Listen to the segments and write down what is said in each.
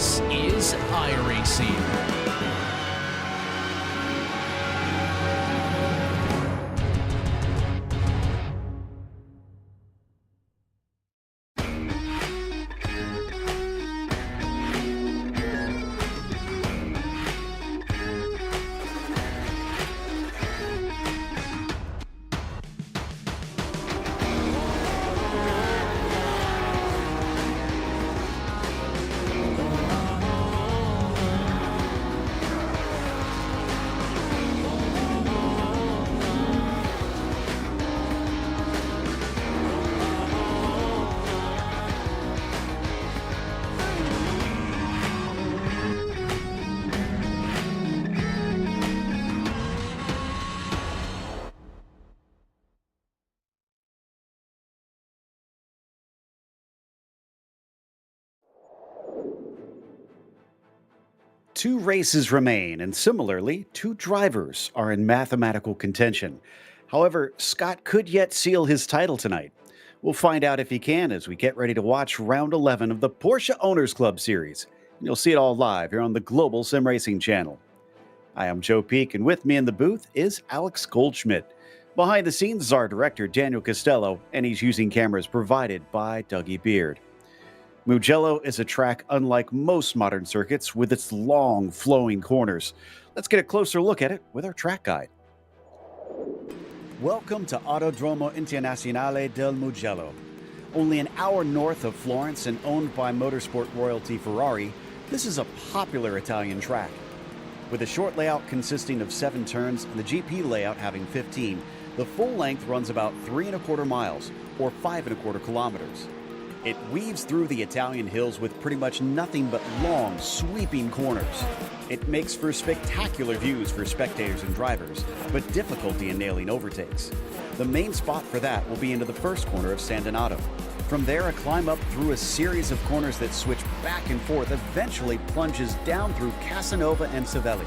This is iRacing. Two races remain, and similarly, two drivers are in mathematical contention. However, Scott could yet seal his title tonight. We'll find out if he can as we get ready to watch round 11 of the Porsche Owners Club Series. You'll see it all live here on the Global SimRacing Channel. I am Joe Peak, and with me in the booth is Alex Goldschmidt. Behind the scenes is our director, Daniel Costello, and he's using cameras provided by Dougie Beard. Mugello is a track unlike most modern circuits with its long, flowing corners. Let's get a closer look at it with our track guide. Welcome to Autodromo Internazionale del Mugello. Only an hour north of Florence and owned by motorsport royalty Ferrari, this is a popular Italian track. With a short layout consisting of 7 turns and the GP layout having 15, the full length runs about 3¼ miles, or 5¼ kilometers. It weaves through the Italian hills with pretty much nothing but long, sweeping corners. It makes for spectacular views for spectators and drivers, but difficulty in nailing overtakes. The main spot for that will be into the first corner of San Donato. From there, a climb up through a series of corners that switch back and forth eventually plunges down through Casanova and Savelli.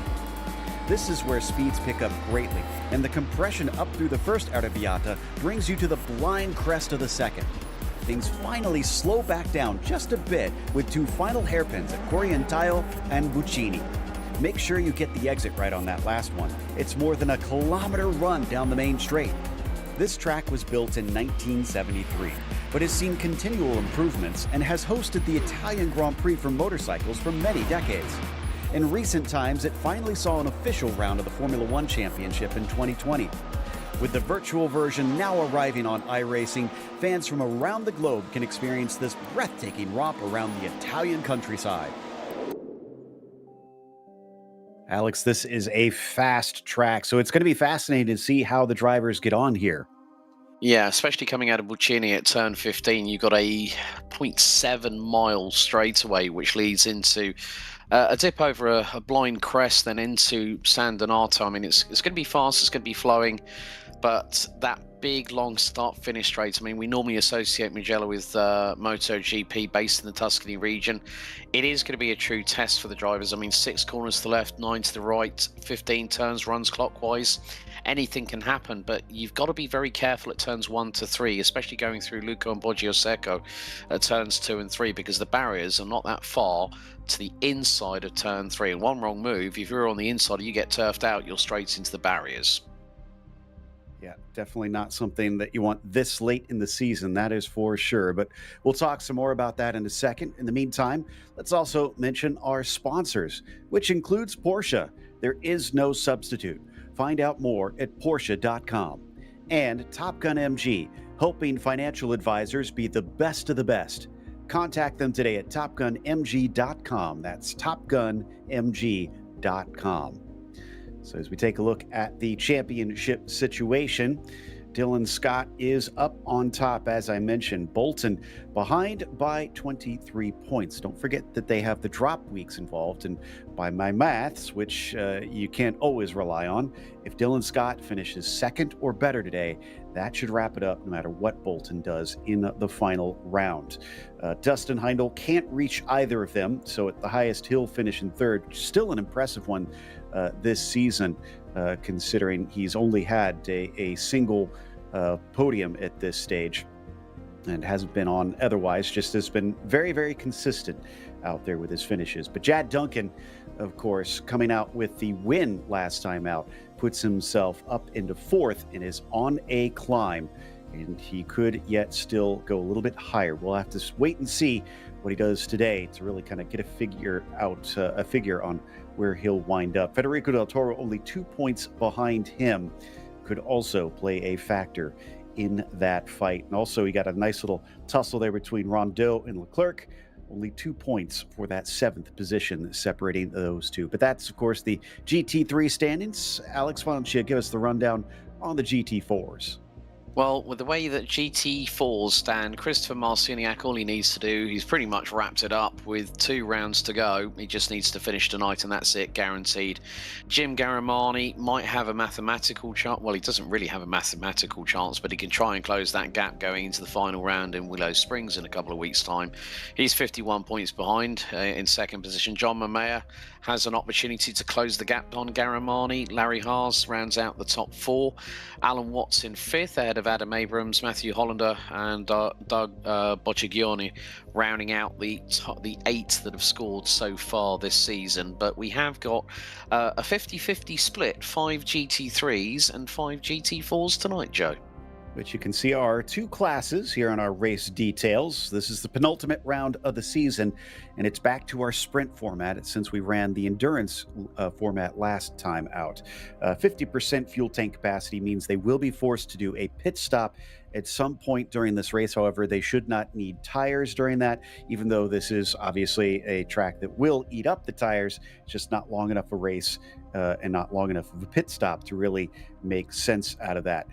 This is where speeds pick up greatly, and the compression up through the first Arrabbiata brings you to the blind crest of the second. Things finally slow back down just a bit with 2 final hairpins at Corientaio and Buccini. Make sure you get the exit right on that last one. It's more than a kilometer run down the main straight. This track was built in 1973, but has seen continual improvements and has hosted the Italian Grand Prix for motorcycles for many decades. In recent times, it finally saw an official round of the Formula One Championship in 2020. With the virtual version now arriving on iRacing, fans from around the globe can experience this breathtaking romp around the Italian countryside. Alex, this is a fast track, so it's going to be fascinating to see how the drivers get on here. Yeah, especially coming out of Buccini at turn 15, you've got a 0.7 mile straightaway, which leads into a dip over a blind crest, then into San Donato. I mean, it's going to be fast, it's going to be flowing, but that big, long start-finish straight, I mean, we normally associate Mugello with MotoGP based in the Tuscany region. It is going to be a true test for the drivers. I mean, 6 corners to the left, 9 to the right, 15 turns, runs clockwise. Anything can happen, but you've got to be very careful at turns 1 to 3, especially going through Luca and Boggio Secco at turns 2 and 3, because the barriers are not that far to the inside of turn 3. And one wrong move, if you're on the inside, you get turfed out, you're straight into the barriers. Yeah, definitely not something that you want this late in the season, that is for sure. But we'll talk some more about that in a second. In the meantime, let's also mention our sponsors, which includes Porsche. There is no substitute. Find out more at Porsche.com. And Top Gun MG, helping financial advisors be the best of the best. Contact them today at TopGunMG.com. That's TopGunMG.com. So as we take a look at the championship situation, Dylan Scott is up on top, as I mentioned. Bolton behind by 23 points. Don't forget that they have the drop weeks involved. And by my maths, which you can't always rely on, if Dylan Scott finishes second or better today, that should wrap it up no matter what Bolton does in the final round. Dustin Heindel can't reach either of them. So at the highest, he'll finish in third. Still an impressive one this season, considering he's only had a single podium at this stage. and hasn't been on otherwise, just has been very, very consistent out there with his finishes. But Jad Duncan, of course, coming out with the win last time out, puts himself up into fourth and is on a climb. And he could yet still go a little bit higher. We'll have to wait and see what he does today to really kind of get a figure on where he'll wind up. Federico Del Toro, only 2 points behind him, could also play a factor in that fight. And also, he got a nice little tussle there between Rondeau and Leclerc. Only 2 points for that 7th position separating those two. But that's, of course, the GT3 standings. Alex, why don't you give us the rundown on the GT4s? Well, with the way that GT4s stand, Christopher Marciniak, all he needs to do, he's pretty much wrapped it up with 2 rounds to go. He just needs to finish tonight, and that's it, guaranteed. Jim Garamani might have a mathematical chance. Well, he doesn't really have a mathematical chance, but he can try and close that gap going into the final round in Willow Springs in a couple of weeks' time. He's 51 points behind in second position. John Mamea has an opportunity to close the gap on Garamani. Larry Haas rounds out the top 4. Alan Watts in 5th, ahead of Adam Abrams, Matthew Hollander, and Doug Boccigioni, rounding out the 8 that have scored so far this season. But we have got a 50-50 split, 5 GT3s and 5 GT4s tonight, Joe. Which you can see are 2 classes here on our race details. This is the penultimate round of the season, and it's back to our sprint format since we ran the endurance format last time out. 50% fuel tank capacity means they will be forced to do a pit stop at some point during this race. However, they should not need tires during that, even though this is obviously a track that will eat up the tires. It's just not long enough a race and not long enough of a pit stop to really make sense out of that.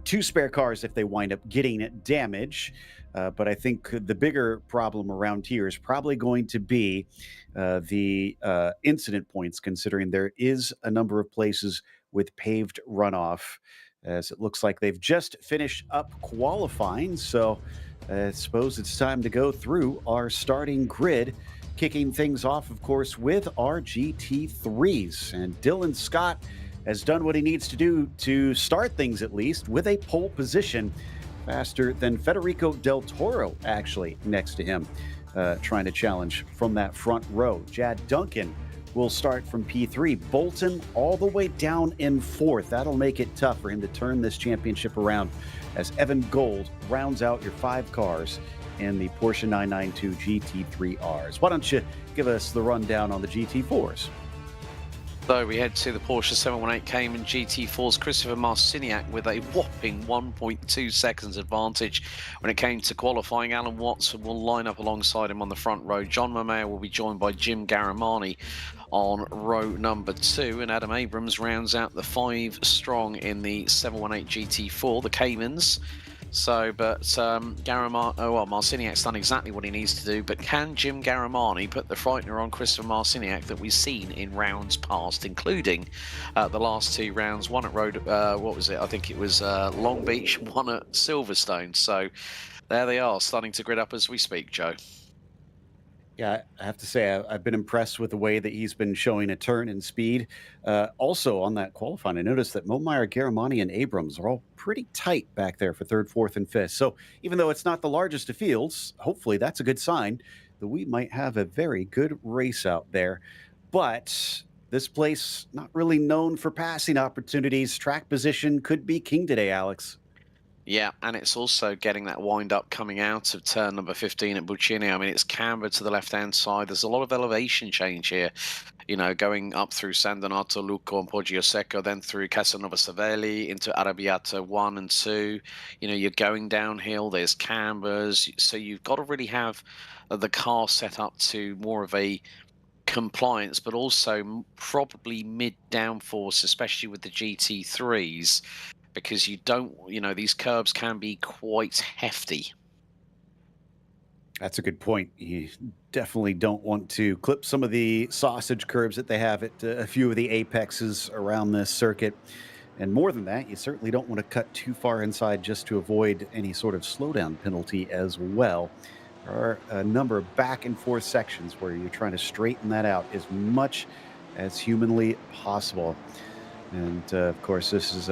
2 spare cars if they wind up getting damage. But I think the bigger problem around here is probably going to be the incident points, considering there is a number of places with paved runoff, as it looks like they've just finished up qualifying. So I suppose it's time to go through our starting grid, kicking things off, of course, with our GT3s. And Dylan Scott has done what he needs to do to start things, at least, with a pole position, faster than Federico Del Toro, actually, next to him, trying to challenge from that front row. Jad Duncan will start from P3. Bolton all the way down in 4th. That'll make it tough for him to turn this championship around, as Evan Gold rounds out your 5 cars in the Porsche 992 GT3Rs. Why don't you give us the rundown on the GT4s? So we head to the Porsche 718 Cayman GT4's Christopher Marciniak with a whopping 1.2 seconds advantage when it came to qualifying. Alan Watts will line up alongside him on the front row. John Mamea will be joined by Jim Garamani on row number 2, and Adam Abrams rounds out the 5 strong in the 718 GT4, the Caymans. So, but Marciniak's done exactly what he needs to do, but can Jim Garamani put the frightener on Christopher Marciniak that we've seen in rounds past, including the last 2 rounds, one at Road, what was it? I think it was Long Beach, one at Silverstone. So there they are, starting to grid up as we speak, Joe. Yeah, I have to say, I've been impressed with the way that he's been showing a turn in speed. Also, on that qualifying, I noticed that Momeyer, Garamani, and Abrams are all pretty tight back there for 3rd, 4th, and 5th. So even though it's not the largest of fields, hopefully that's a good sign that we might have a very good race out there. But this place, not really known for passing opportunities. Track position could be king today, Alex. Yeah, and it's also getting that wind up coming out of turn number 15 at Buccini. I mean, it's cambered to the left-hand side. There's a lot of elevation change here, you know, going up through San Donato, Lucco, and Poggio Secco, then through Casanova Savelli into Arrabbiata 1 and 2. You know, you're going downhill, there's cambers. So you've got to really have the car set up to more of a compliance, but also probably mid-downforce, especially with the GT3s. Because you don't, you know, these curbs can be quite hefty. That's a good point. You definitely don't want to clip some of the sausage curbs that they have at a few of the apexes around this circuit. And more than that, you certainly don't want to cut too far inside just to avoid any sort of slowdown penalty as well. There are a number of back and forth sections where you're trying to straighten that out as much as humanly possible. And of course, this is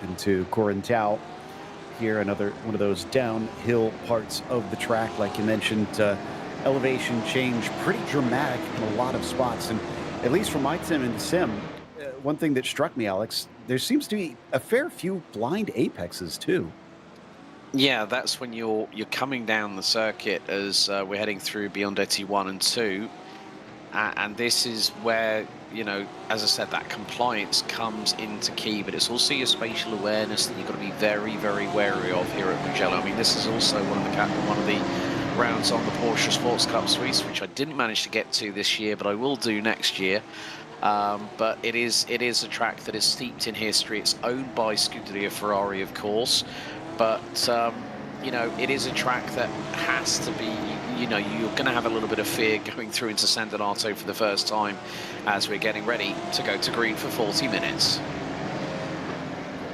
into Corintau here, another one of those downhill parts of the track. Like you mentioned, elevation change pretty dramatic in a lot of spots. And at least from my time in the sim, one thing that struck me, Alex, there seems to be a fair few blind apexes too. Yeah, that's when you're coming down the circuit as we're heading through Biondetti 1 and 2. And this is where, you know, as I said, that compliance comes into key, but it's also your spatial awareness that you've got to be very, very wary of here at Mugello. I mean, this is also one of the rounds on the Porsche Sports Cup Suisse, which I didn't manage to get to this year, but I will do next year. But it is a track that is steeped in history. It's owned by Scuderia Ferrari, of course, but you know, it is a track that has to be, you know, you're going to have a little bit of fear going through into San Donato for the first time as we're getting ready to go to green for 40 minutes.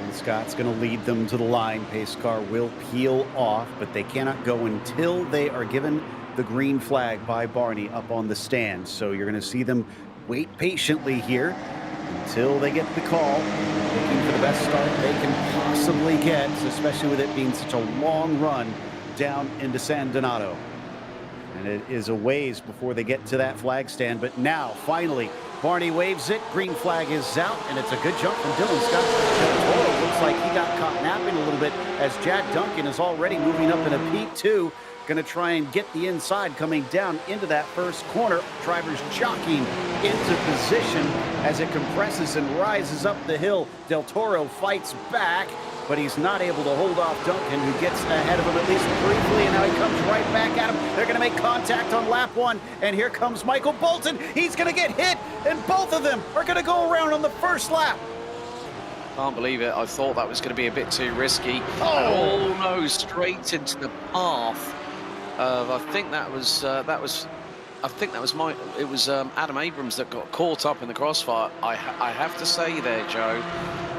And Scott's going to lead them to the line. Pace car will peel off, but they cannot go until they are given the green flag by Barney up on the stand. So you're going to see them wait patiently here until they get the call, looking for the best start they can possibly get, especially with it being such a long run down into San Donato. And it is a ways before they get to that flag stand, but now, finally, Barney waves it, green flag is out, and it's a good jump from Dylan Scott. Toro looks like he got caught napping a little bit as Jack Duncan is already moving up in a P2. Going to try and get the inside coming down into that first corner. Drivers jockeying into position as it compresses and rises up the hill. Del Toro fights back, but he's not able to hold off Duncan, who gets ahead of him at least briefly, and now he comes right back at him. They're going to make contact on lap 1, and here comes Michael Bolton. He's going to get hit, and both of them are going to go around on the first lap. Can't believe it. I thought that was going to be a bit too risky. Oh no, straight into the path. I think that was Adam Abrams that got caught up in the crossfire. I have to say there, Joe,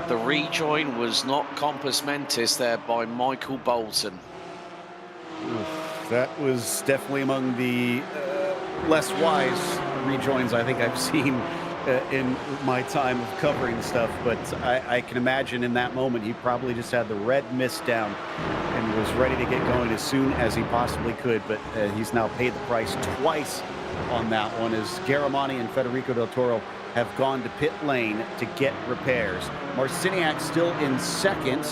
the rejoin was not compos mentis there by Michael Bolton. That was definitely among the less wise rejoins I think I've seen in my time of covering stuff, but I can imagine in that moment he probably just had the red mist down and was ready to get going as soon as he possibly could, but he's now paid the price twice on that one as Garamani and Federico Del Toro have gone to pit lane to get repairs. Marciniak still in second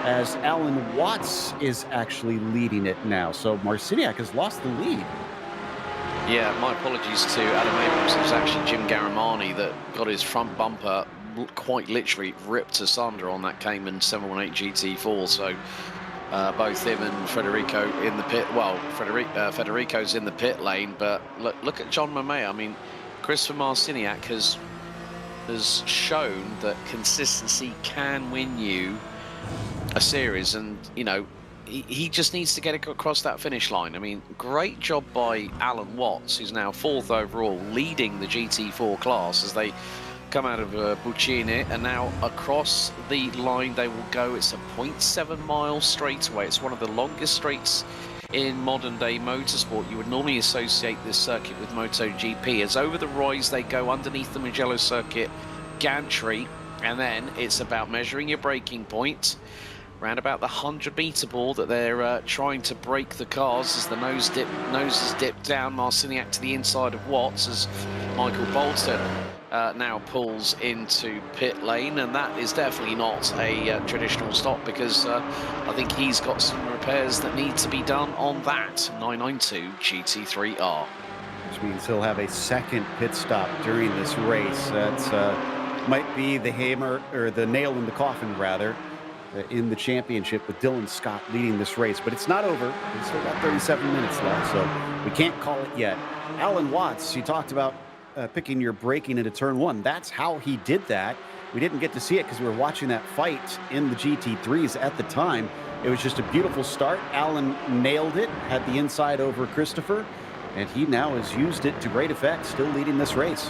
as Alan Watts is actually leading it now, so Marciniak has lost the lead. Yeah, my apologies to Adam Abrams. It was actually Jim Garamani that got his front bumper quite literally ripped asunder on that Cayman 718 GT4. So both him and Federico in the pit. Well, Federico's in the pit lane, but look at John Mamea. I mean, Christopher Marciniak has shown that consistency can win you a series, and you know, he just needs to get across that finish line. I mean, great job by Alan Watts, who's now 4th overall, leading the GT4 class as they come out of Buccini, and now across the line they will go. It's a 0.7 mile straightaway. It's one of the longest straights in modern day motorsport. You would normally associate this circuit with MotoGP. As over the rise they go underneath the Mugello circuit gantry, and then it's about measuring your braking point around about the 100-meter ball that they're trying to break the cars as the noses dip down. Marciniak to the inside of Watts as Michael Bolton now pulls into pit lane, and that is definitely not a traditional stop because I think he's got some repairs that need to be done on that 992 GT3R. Which means he'll have a second pit stop during this race. That might be the hammer, or the nail in the coffin rather, in the championship, with Dylan Scott leading this race. But it's not over. We've still got 37 minutes left, so we can't call it yet. Alan Watts, you talked about picking your braking into turn 1. That's how he did that. We didn't get to see it because we were watching that fight in the GT3s at the time. It was just a beautiful start. Alan nailed it, had the inside over Christopher, and he now has used it to great effect, still leading this race.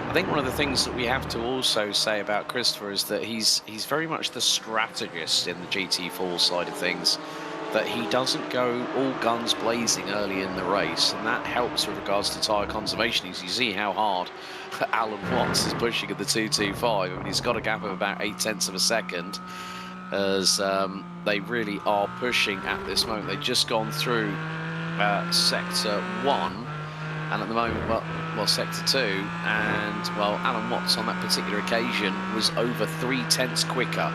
I think one of the things that we have to also say about Christopher is that he's very much the strategist in the GT4 side of things, that he doesn't go all guns blazing early in the race, and that helps with regards to tyre conservation. As you see how hard Alan Watts is pushing at the 225, I mean, he's got a gap of about 0.8 of a second, as they really are pushing at this moment. They've just gone through sector 1, and at the moment, well, sector 2, and well, Alan Watts on that particular occasion was over 3/10 quicker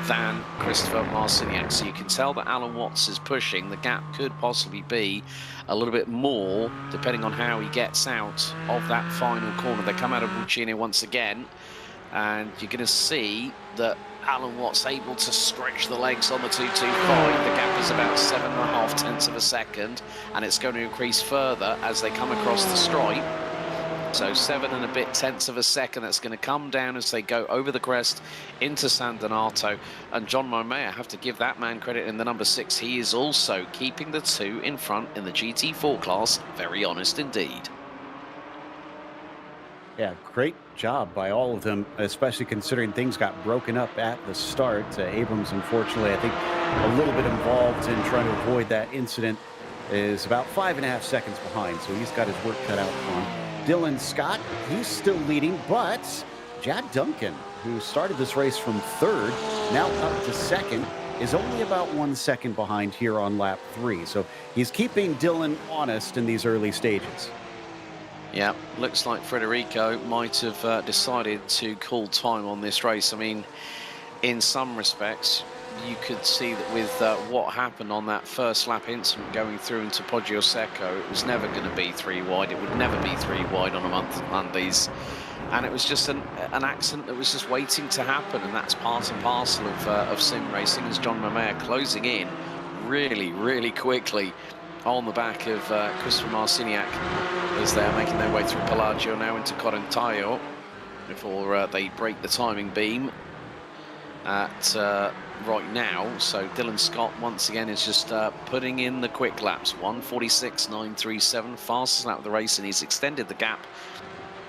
than Christopher Marciniak. So you can tell that Alan Watts is pushing. The gap could possibly be a little bit more depending on how he gets out of that final corner. They come out of Buccini once again, and you're going to see that Alan Watts able to stretch the legs on the 225. The gap is about 7.5 tenths of a second, and it's going to increase further as they come across the stripe. So 7 and a bit tenths of a second. That's going to come down as they go over the crest into San Donato. And John Momea, I have to give that man credit in the number 6. He is also keeping the 2 in front in the GT4 class. Very honest indeed. Yeah, great job by all of them, especially considering things got broken up at the start. Abrams, unfortunately, I think a little bit involved in trying to avoid that incident, is about 5.5 seconds behind. So he's got his work cut out for him. Dylan Scott, he's still leading, but Jad Duncan, who started this race from 3rd, now up to 2nd, is only about 1 second behind here on lap 3. So he's keeping Dylan honest in these early stages. Yeah, looks like Federico might have decided to call time on this race. I mean, in some respects, you could see that with what happened on that first lap incident going through into Poggio Secco, it was never going to be 3 wide. It would never be 3 wide on a month of Mondays. And it was just an accident that was just waiting to happen. And that's part and parcel of sim racing, as John Momea closing in really, really quickly on the back of Christopher Marciniak as they're making their way through Pelagio now into Correntaio before they break the timing beam at right now. So Dylan Scott once again is just putting in the quick laps. 1:46.937, fastest lap of the race, and he's extended the gap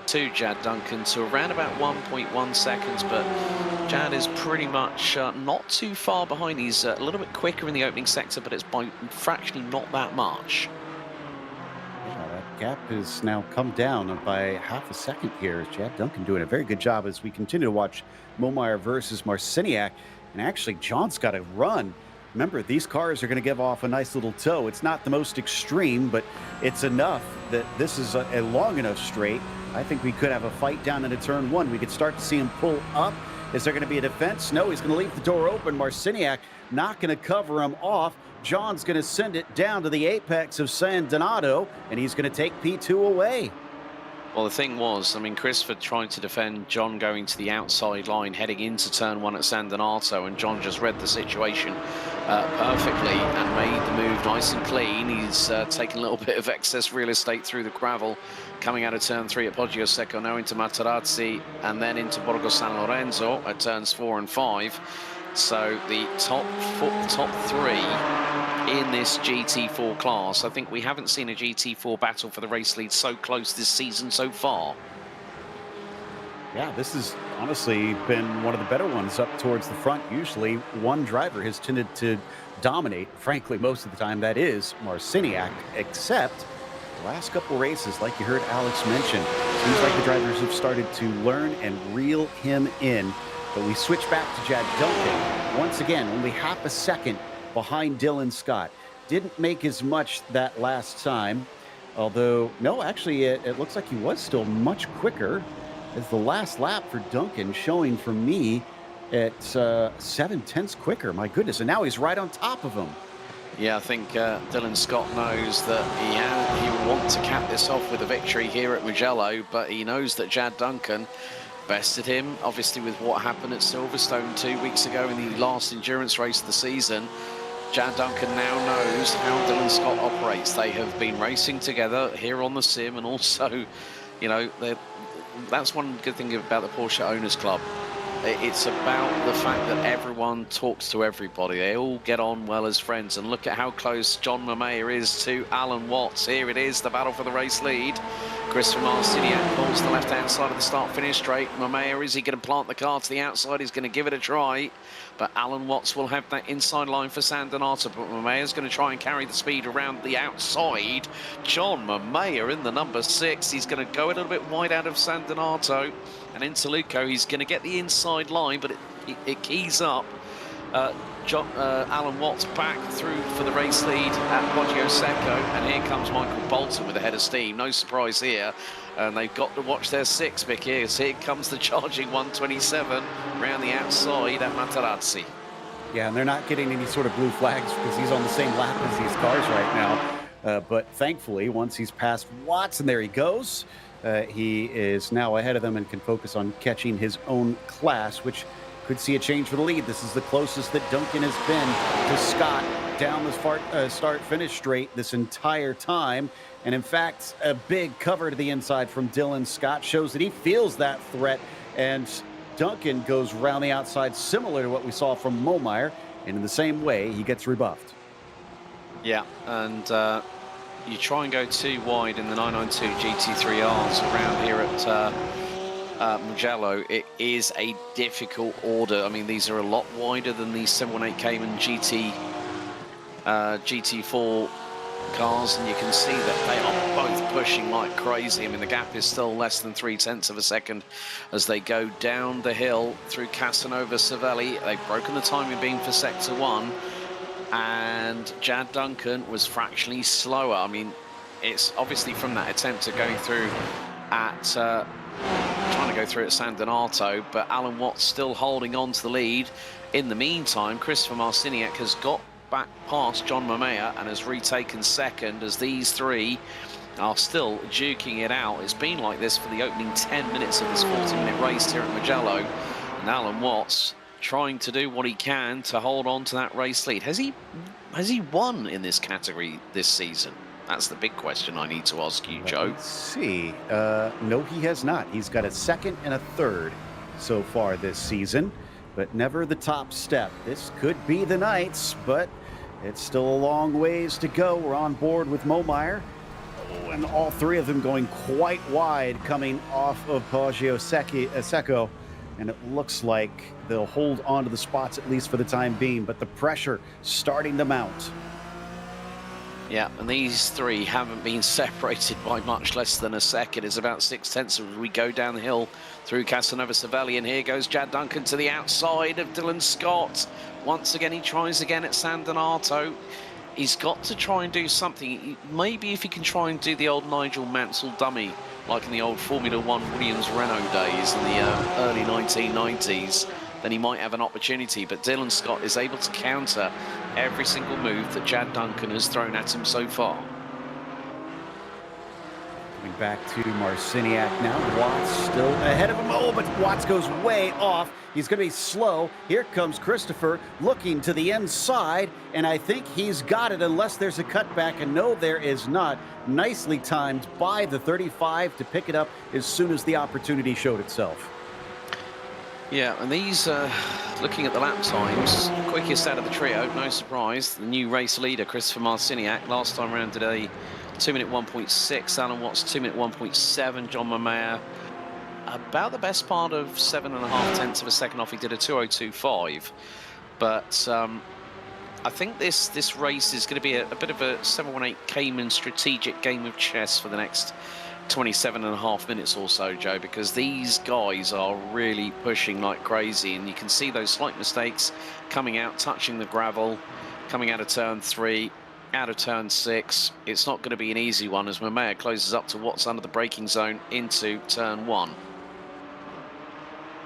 to Jad Duncan to around about 1.1 seconds, but Jad is pretty much not too far behind. He's a little bit quicker in the opening sector, but it's by fractionally not that much. Yeah, that gap has now come down by 0.5 second here. Jad Duncan doing a very good job as we continue to watch Momeyer versus Marciniak. And actually, John's got to run. Remember, these cars are going to give off a nice little toe. It's not the most extreme, but it's enough that this is a long enough straight. I think we could have a fight down into turn 1. We could start to see him pull up. Is there going to be a defense? No, he's going to leave the door open. Marciniak not going to cover him off. John's going to send it down to the apex of San Donato, and he's going to take P2 away. Well, the thing was, I mean, Christopher tried to defend John going to the outside line, heading into turn 1 at San Donato, and John just read the situation perfectly and made the move nice and clean. He's taken a little bit of excess real estate through the gravel, coming out of turn 3 at Poggio Secco, now into Materazzi, and then into Borgo San Lorenzo at turns 4 and 5. So the top 3 in this GT4 class. I think we haven't seen a GT4 battle for the race lead so close this season so far. Yeah, this has honestly been one of the better ones up towards the front. Usually one driver has tended to dominate. Frankly, most of the time that is Marciniak, except the last couple races, like you heard Alex mention, seems like the drivers have started to learn and reel him in. But we switch back to Jad Duncan. Once again, only 0.5 second behind Dylan Scott. Didn't make as much that last time. Although, no, actually, it looks like he was still much quicker, as the last lap for Duncan showing for me at 7/10 quicker. My goodness, and now he's right on top of him. Yeah, I think Dylan Scott knows that he will want to cap this off with a victory here at Mugello, but he knows that Jad Duncan bested him, obviously, with what happened at Silverstone 2 weeks ago in the last endurance race of the season. Jad Duncan now knows how Dylan Scott operates. They have been racing together here on the sim, and also, you know, that's one good thing about the Porsche Owners Club. It's about the fact that everyone talks to everybody. They all get on well as friends. And look at how close John Momea is to Alan Watts. Here it is, the battle for the race lead. Christopher Marciniak pulls the left-hand side of the start-finish straight. Momea, is he going to plant the car to the outside? He's going to give it a try. But Alan Watts will have that inside line for San Donato. But Momea's going to try and carry the speed around the outside. John Momea in the number 6. He's going to go a little bit wide out of San Donato and into Luco. He's going to get the inside line, but it keys up Alan Watts back through for the race lead at Poggio Secco, and here comes Michael Bolton with a head of steam. No surprise here, and they've got to watch their six, Vicky, as here comes the charging 127 round the outside at Materazzi. Yeah, and they're not getting any sort of blue flags because he's on the same lap as these cars right now. But thankfully, once he's passed Watts, and there he goes, he is now ahead of them and can focus on catching his own class, which could see a change for the lead. This is the closest that Duncan has been to Scott down the start-finish straight this entire time. And in fact, a big cover to the inside from Dylan Scott shows that he feels that threat. And Duncan goes around the outside, similar to what we saw from Mollmeyer. And in the same way, he gets rebuffed. Yeah, and you try and go too wide in the 992 GT3Rs around here at Mugello. It is a difficult order. I mean, these are a lot wider than the 718 Cayman GT4 cars, and you can see that they are both pushing like crazy. I mean, the gap is still less than 0.3 of a second as they go down the hill through Casanova Cervelli. They've broken the timing beam for Sector 1, and Jad Duncan was fractionally slower. I mean, it's obviously from that attempt at going through at trying to go through at San Donato, but Alan Watts still holding on to the lead. In the meantime, Christopher Marciniak has got back past John Mamea and has retaken second, as these three are still duking it out. It's been like this for the opening 10 minutes of this 40-minute race here at Mugello, and Alan Watts trying to do what he can to hold on to that race lead. Has he won in this category this season? That's the big question I need to ask you, Joe. Let's see. No, he has not. He's got a second and a third so far this season, but never the top step. This could be the nights, but it's still a long ways to go. We're on board with Mollmeyer. Oh, and all three of them going quite wide coming off of Poggio Secco. And it looks like they'll hold on to the spots at least for the time being, but the pressure starting to mount. Yeah, and these three haven't been separated by much less than a second. It's about 0.6 as we go down the hill through Casanova Cervelli, and here goes Jad Duncan to the outside of Dylan Scott. Once again, he tries again at San Donato. He's got to try and do something. Maybe if he can try and do the old Nigel Mansell dummy, like in the old Formula One Williams Renault days in the early 1990s, then he might have an opportunity. But Dylan Scott is able to counter every single move that Jad Duncan has thrown at him so far. Coming back to Marciniak now. Watts still ahead of him. Oh, but Watts goes way off. He's going to be slow. Here comes Christopher looking to the inside, and I think he's got it unless there's a cutback, and no, there is not. Nicely timed by the 35 to pick it up as soon as the opportunity showed itself. Yeah, and these, looking at the lap times, quickest out of the trio, no surprise, the new race leader, Christopher Marciniak. Last time around today, 2-minute 1.6, Alan Watts, 2-minute 1.7, John Mamea, about the best part of 7.5 of a second off. He did a 2:02.5. But I think this race is going to be a bit of a 718 Cayman strategic game of chess for the next 27.5 minutes or so, Joe, because these guys are really pushing like crazy, and you can see those slight mistakes coming out, touching the gravel, coming out of turn 3, out of turn 6. It's not going to be an easy one as Mamea closes up to what's under the braking zone into turn 1.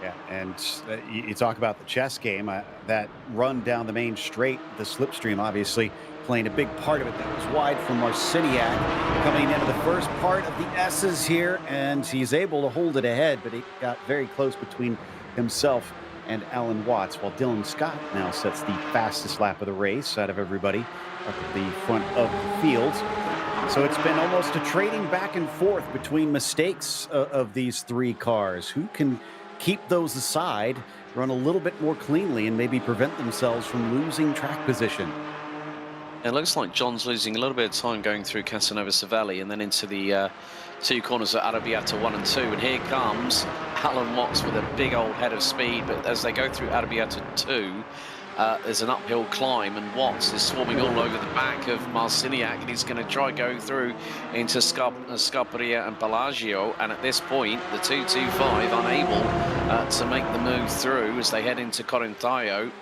Yeah, and you talk about the chess game, that run down the main straight, the slipstream obviously playing a big part of it. That was wide from Marciniak coming into the first part of the S's here, and he's able to hold it ahead, but he got very close between himself and Alan Watts, while Dylan Scott now sets the fastest lap of the race out of everybody up at the front of the field. So it's been almost a trading back and forth between mistakes of these three cars. Who can keep those aside, run a little bit more cleanly, and maybe prevent themselves from losing track position? It looks like John's losing a little bit of time going through Casanova Cervelli and then into the two corners at Arrabbiata 1 and 2. And here comes Alan Watts with a big old head of speed. But as they go through Arrabbiata 2, there's an uphill climb, and Watts is swarming all over the back of Marciniak, and he's going to try going through into Scarperia and Bellagio. And at this point, the 225 unable to make the move through as they head into Corinthio.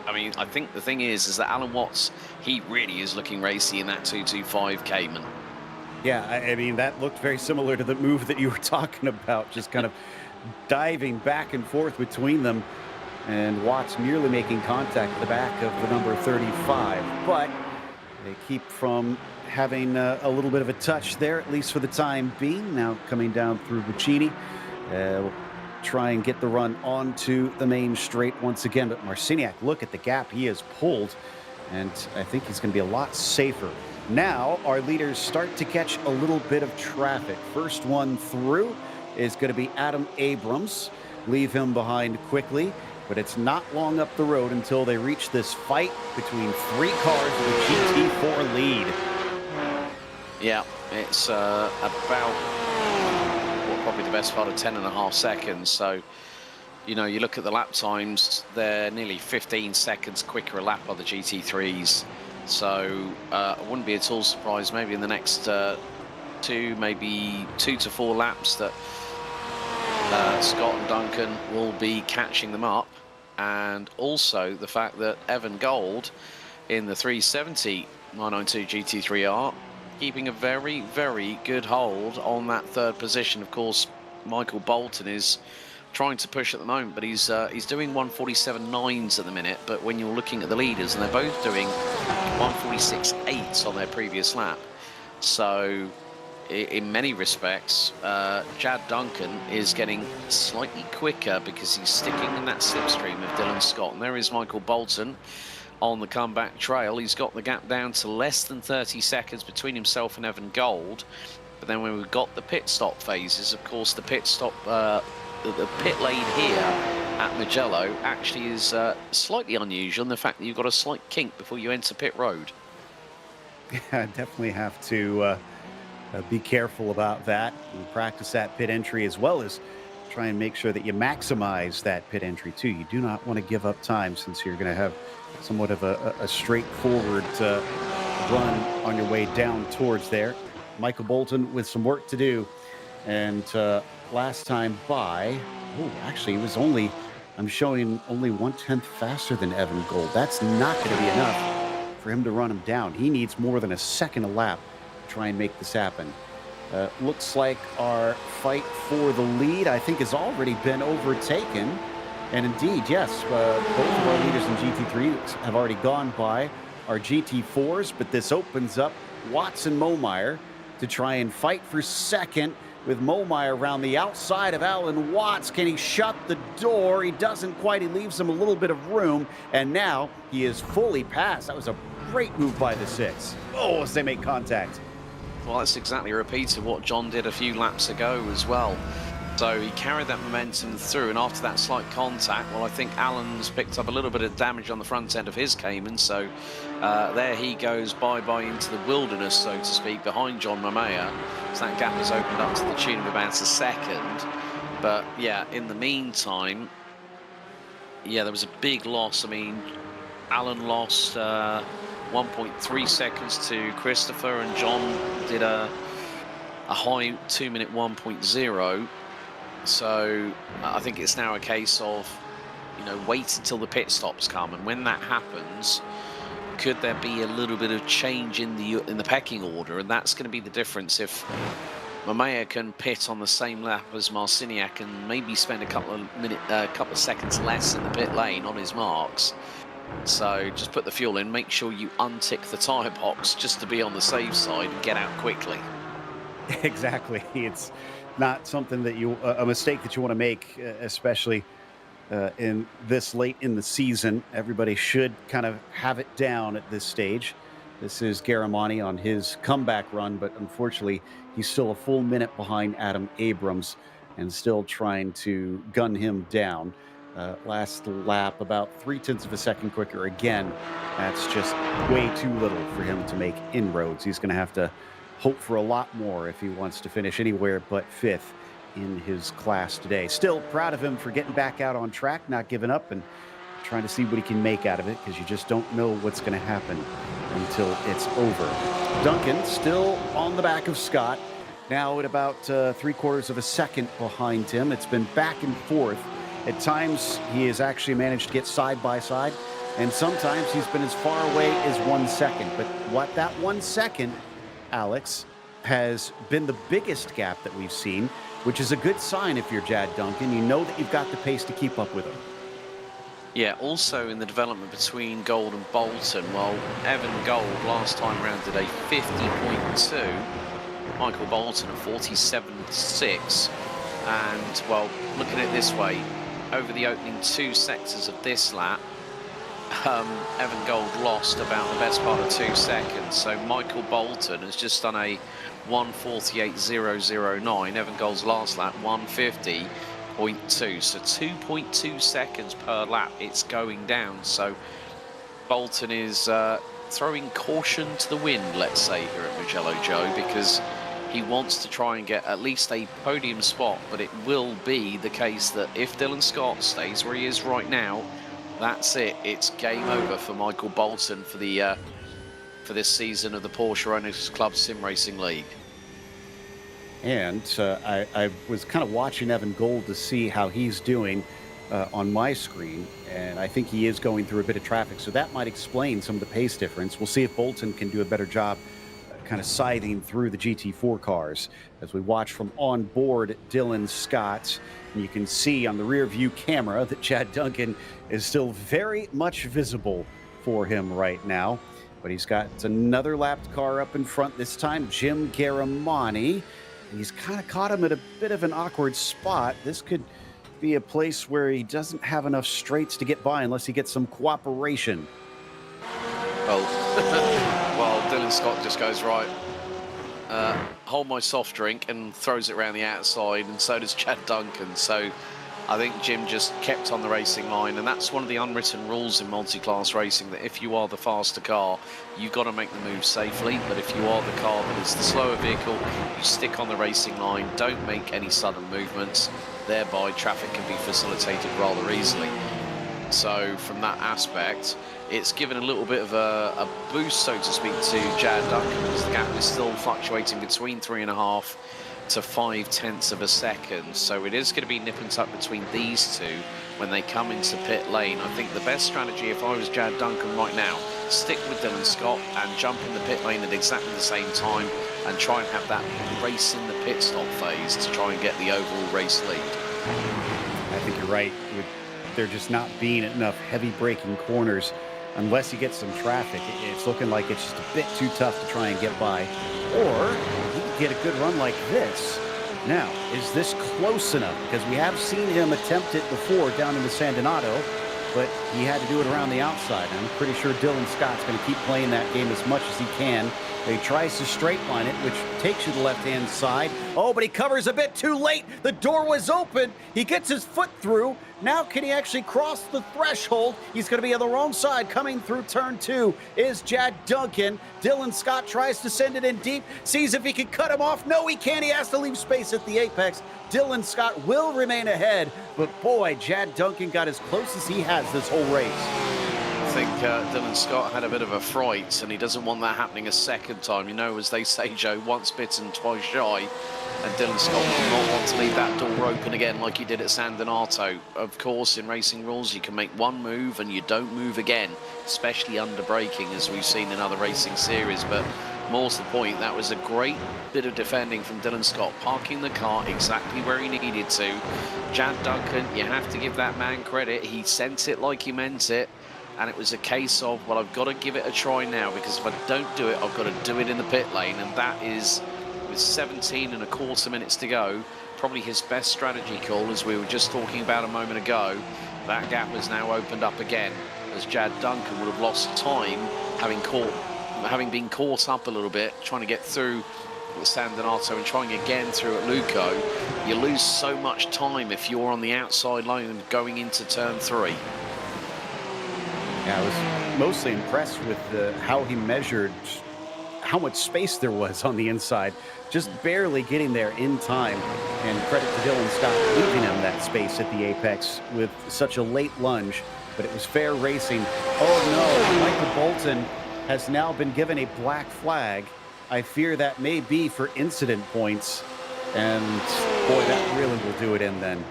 I mean, I think the thing is that Alan Watts, he really is looking racy in that 225 Cayman. Yeah, I mean, that looked very similar to the move that you were talking about, just kind of diving back and forth between them. And Watts nearly making contact at the back of the number 35. But they keep from having a little bit of a touch there, at least for the time being. Now coming down through Buccini. We'll try and get the run onto the main straight once again. But Marciniak, look at the gap he has pulled. And I think he's going to be a lot safer. Now our leaders start to catch a little bit of traffic. First one through is going to be Adam Abrams. Leave him behind quickly. But it's not long up the road until they reach this fight between three cars with a GT4 lead. Yeah, it's about probably the best part of 10.5 seconds. So, you know, you look at the lap times, they're nearly 15 seconds quicker a lap on the GT3s. So I wouldn't be at all surprised maybe in the next maybe 2 to 4 laps that Scott and Duncan will be catching them up. And also the fact that Evan Gold in the 370 992 GT3R keeping a very, very good hold on that third position. Of course, Michael Bolton is trying to push at the moment, but he's doing 147.9s at the minute. But when you're looking at the leaders, and they're both doing 146.8s on their previous lap. So in many respects, Chad Duncan is getting slightly quicker because he's sticking in that slipstream of Dylan Scott. And there is Michael Bolton on the comeback trail. He's got the gap down to less than 30 seconds between himself and Evan Gold. But then when we've got the pit stop phases, of course, the pit stop, the pit lane here at Mugello actually is slightly unusual in the fact that you've got a slight kink before you enter pit road. Yeah, definitely have to be careful about that and practice that pit entry, as well as try and make sure that you maximize that pit entry too. You do not want to give up time, since you're going to have somewhat of a straightforward run on your way down towards there. Michael Bolton with some work to do. And last time by, actually it was only, I'm showing only 1/10 faster than Evan Gold. That's not going to be enough for him to run him down. He needs more than a second a lap to try and make this happen. Looks like our fight for the lead, I think, has already been overtaken. And indeed, yes, both of our leaders in GT3 have already gone by our GT4s, but this opens up Watts and Mohmeyer to try and fight for second, with Mohmeyer around the outside of Alan Watts. Can he shut the door? He doesn't quite. He leaves him a little bit of room, and now he is fully passed. That was a great move by the six. Oh, as they make contact. Well, that's exactly a repeat of what John did a few laps ago as well. So he carried that momentum through, and after that slight contact, well, I think Alan's picked up a little bit of damage on the front end of his Cayman, so there he goes bye-bye into the wilderness, so to speak, behind John Momea. So that gap has opened up to the tune of about a second. But yeah, in the meantime, yeah, there was a big loss. I mean, Alan lost 1.3 seconds to Christopher, and John did a high 2-minute 1.0. So I think it's now a case of, you know, wait until the pit stops come, and when that happens, could there be a little bit of change in the pecking order? And that's going to be the difference. If Momea can pit on the same lap as Marciniak and maybe spend a couple of seconds less in the pit lane on his marks. So just put the fuel in, make sure you untick the tyre box just to be on the safe side and get out quickly. Exactly. It's not something that a mistake that you want to make, especially in this late in the season. Everybody should kind of have it down at this stage. This is Garamani on his comeback run, but unfortunately, he's still a full minute behind Adam Abrams and still trying to gun him down. Last lap, about 0.3 of a second quicker. Again, that's just way too little for him to make inroads. He's going to have to hope for a lot more if he wants to finish anywhere but fifth in his class today. Still proud of him for getting back out on track, not giving up, and trying to see what he can make out of it, because you just don't know what's going to happen until it's over. Duncan still on the back of Scott, now at about 0.75 of a second behind him. It's been back and forth. At times, he has actually managed to get side by side And sometimes he's been as far away as 1 second. But what that 1 second, Alex, has been the biggest gap that we've seen, which is a good sign if you're Jad Duncan. You know that you've got the pace to keep up with him. Yeah, also in the development between Gold and Bolton, well, Evan Gold last time round did a 50.2, Michael Bolton a 47.6, and, well, looking at it this way, over the opening 2 sectors of this lap, Evan Gold lost about the best part of 2 seconds, so Michael Bolton has just done a 1:48.009, Evan Gold's last lap, 1:50.2, so 2.2 seconds per lap it's going down. So Bolton is throwing caution to the wind, let's say, here at Mugello, Joe, because he wants to try and get at least a podium spot, but it will be the case that if Dylan Scott stays where he is right now, that's it. It's game over for Michael Bolton for the for this season of the Porsche Owners Club Sim Racing League. And I was kind of watching Evan Gold to see how he's doing on my screen, and I think he is going through a bit of traffic, so that might explain some of the pace difference. We'll see if Bolton can do a better job kind of scything through the GT4 cars as we watch from on board Dylan Scott. And you can see on the rear view camera that Chad Duncan is still very much visible for him right now. But he's got another lapped car up in front, this time Jim Garamani. And he's kind of caught him at a bit of an awkward spot. This could be a place where he doesn't have enough straights to get by unless he gets some cooperation. Well, well, Dylan Scott just goes, right, hold my soft drink, and throws it around the outside, and so does Chad Duncan. So I think Jim just kept on the racing line, and that's one of the unwritten rules in multi-class racing, that if you are the faster car, you've got to make the move safely, but if you are the car that is the slower vehicle, you stick on the racing line, don't make any sudden movements, thereby traffic can be facilitated rather easily. So from that aspect, it's given a little bit of a boost, so to speak, to Jad Duncan, because the gap is still fluctuating between 3.5 to 0.5 of a second. So it is going to be nip and tuck between these two when they come into pit lane. I think the best strategy, if I was Jad Duncan right now, stick with Dylan Scott and jump in the pit lane at exactly the same time and try and have that race in the pit stop phase to try and get the overall race lead. I think you're right. With there just not being enough heavy braking corners, unless you get some traffic, it's looking like it's just a bit too tough to try and get by. Or he could get a good run like this. Now, is this close enough? Because we have seen him attempt it before down in the San Donato, but he had to do it around the outside. I'm pretty sure Dylan Scott's going to keep playing that game as much as he can. He tries to straight line it, which takes you to the left-hand side. Oh, but he covers a bit too late. The door was open. He gets his foot through. Now can he actually cross the threshold? He's going to be on the wrong side. Coming through turn 2 is Jad Duncan. Dylan Scott tries to send it in deep, sees if he can cut him off. No, he can't. He has to leave space at the apex. Dylan Scott will remain ahead, but boy, Jad Duncan got as close as he has this whole race. I think Dylan Scott had a bit of a fright, and he doesn't want that happening a second time. You know, as they say, Joe, once bitten, twice shy. And Dylan Scott will not want to leave that door open again like he did at San Donato. Of course, in racing rules, you can make one move and you don't move again, especially under braking, as we've seen in other racing series. But more to the point, that was a great bit of defending from Dylan Scott, parking the car exactly where he needed to. Jad Duncan, you have to give that man credit. He sent it like he meant it. And it was a case of, well, I've got to give it a try now, because if I don't do it, I've got to do it in the pit lane. And that is, with 17.25 minutes to go, probably his best strategy call, as we were just talking about a moment ago. That gap has now opened up again, as Jad Duncan would have lost time, having been caught up a little bit, trying to get through the San Donato and trying again through at Luco. You lose so much time if you're on the outside line going into turn 3. Yeah, I was mostly impressed with how he measured how much space there was on the inside, just barely getting there in time. And credit to Dylan Scott leaving him that space at the apex with such a late lunge, but it was fair racing. Oh no, Michael Bolton has now been given a black flag. I fear that may be for incident points, and boy, that really will do it in then.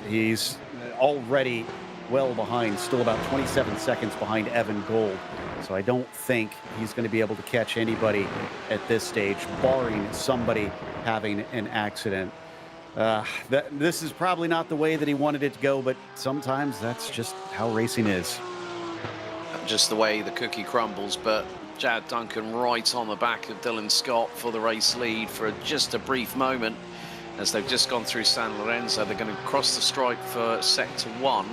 He's already well behind, still about 27 seconds behind Evan Gold. So I don't think he's going to be able to catch anybody at this stage, barring somebody having an accident. This is probably not the way that he wanted it to go, but sometimes that's just how racing is. Just the way the cookie crumbles, but Jad Duncan right on the back of Dylan Scott for the race lead for just a brief moment. As they've just gone through San Lorenzo, they're going to cross the stripe for sector 1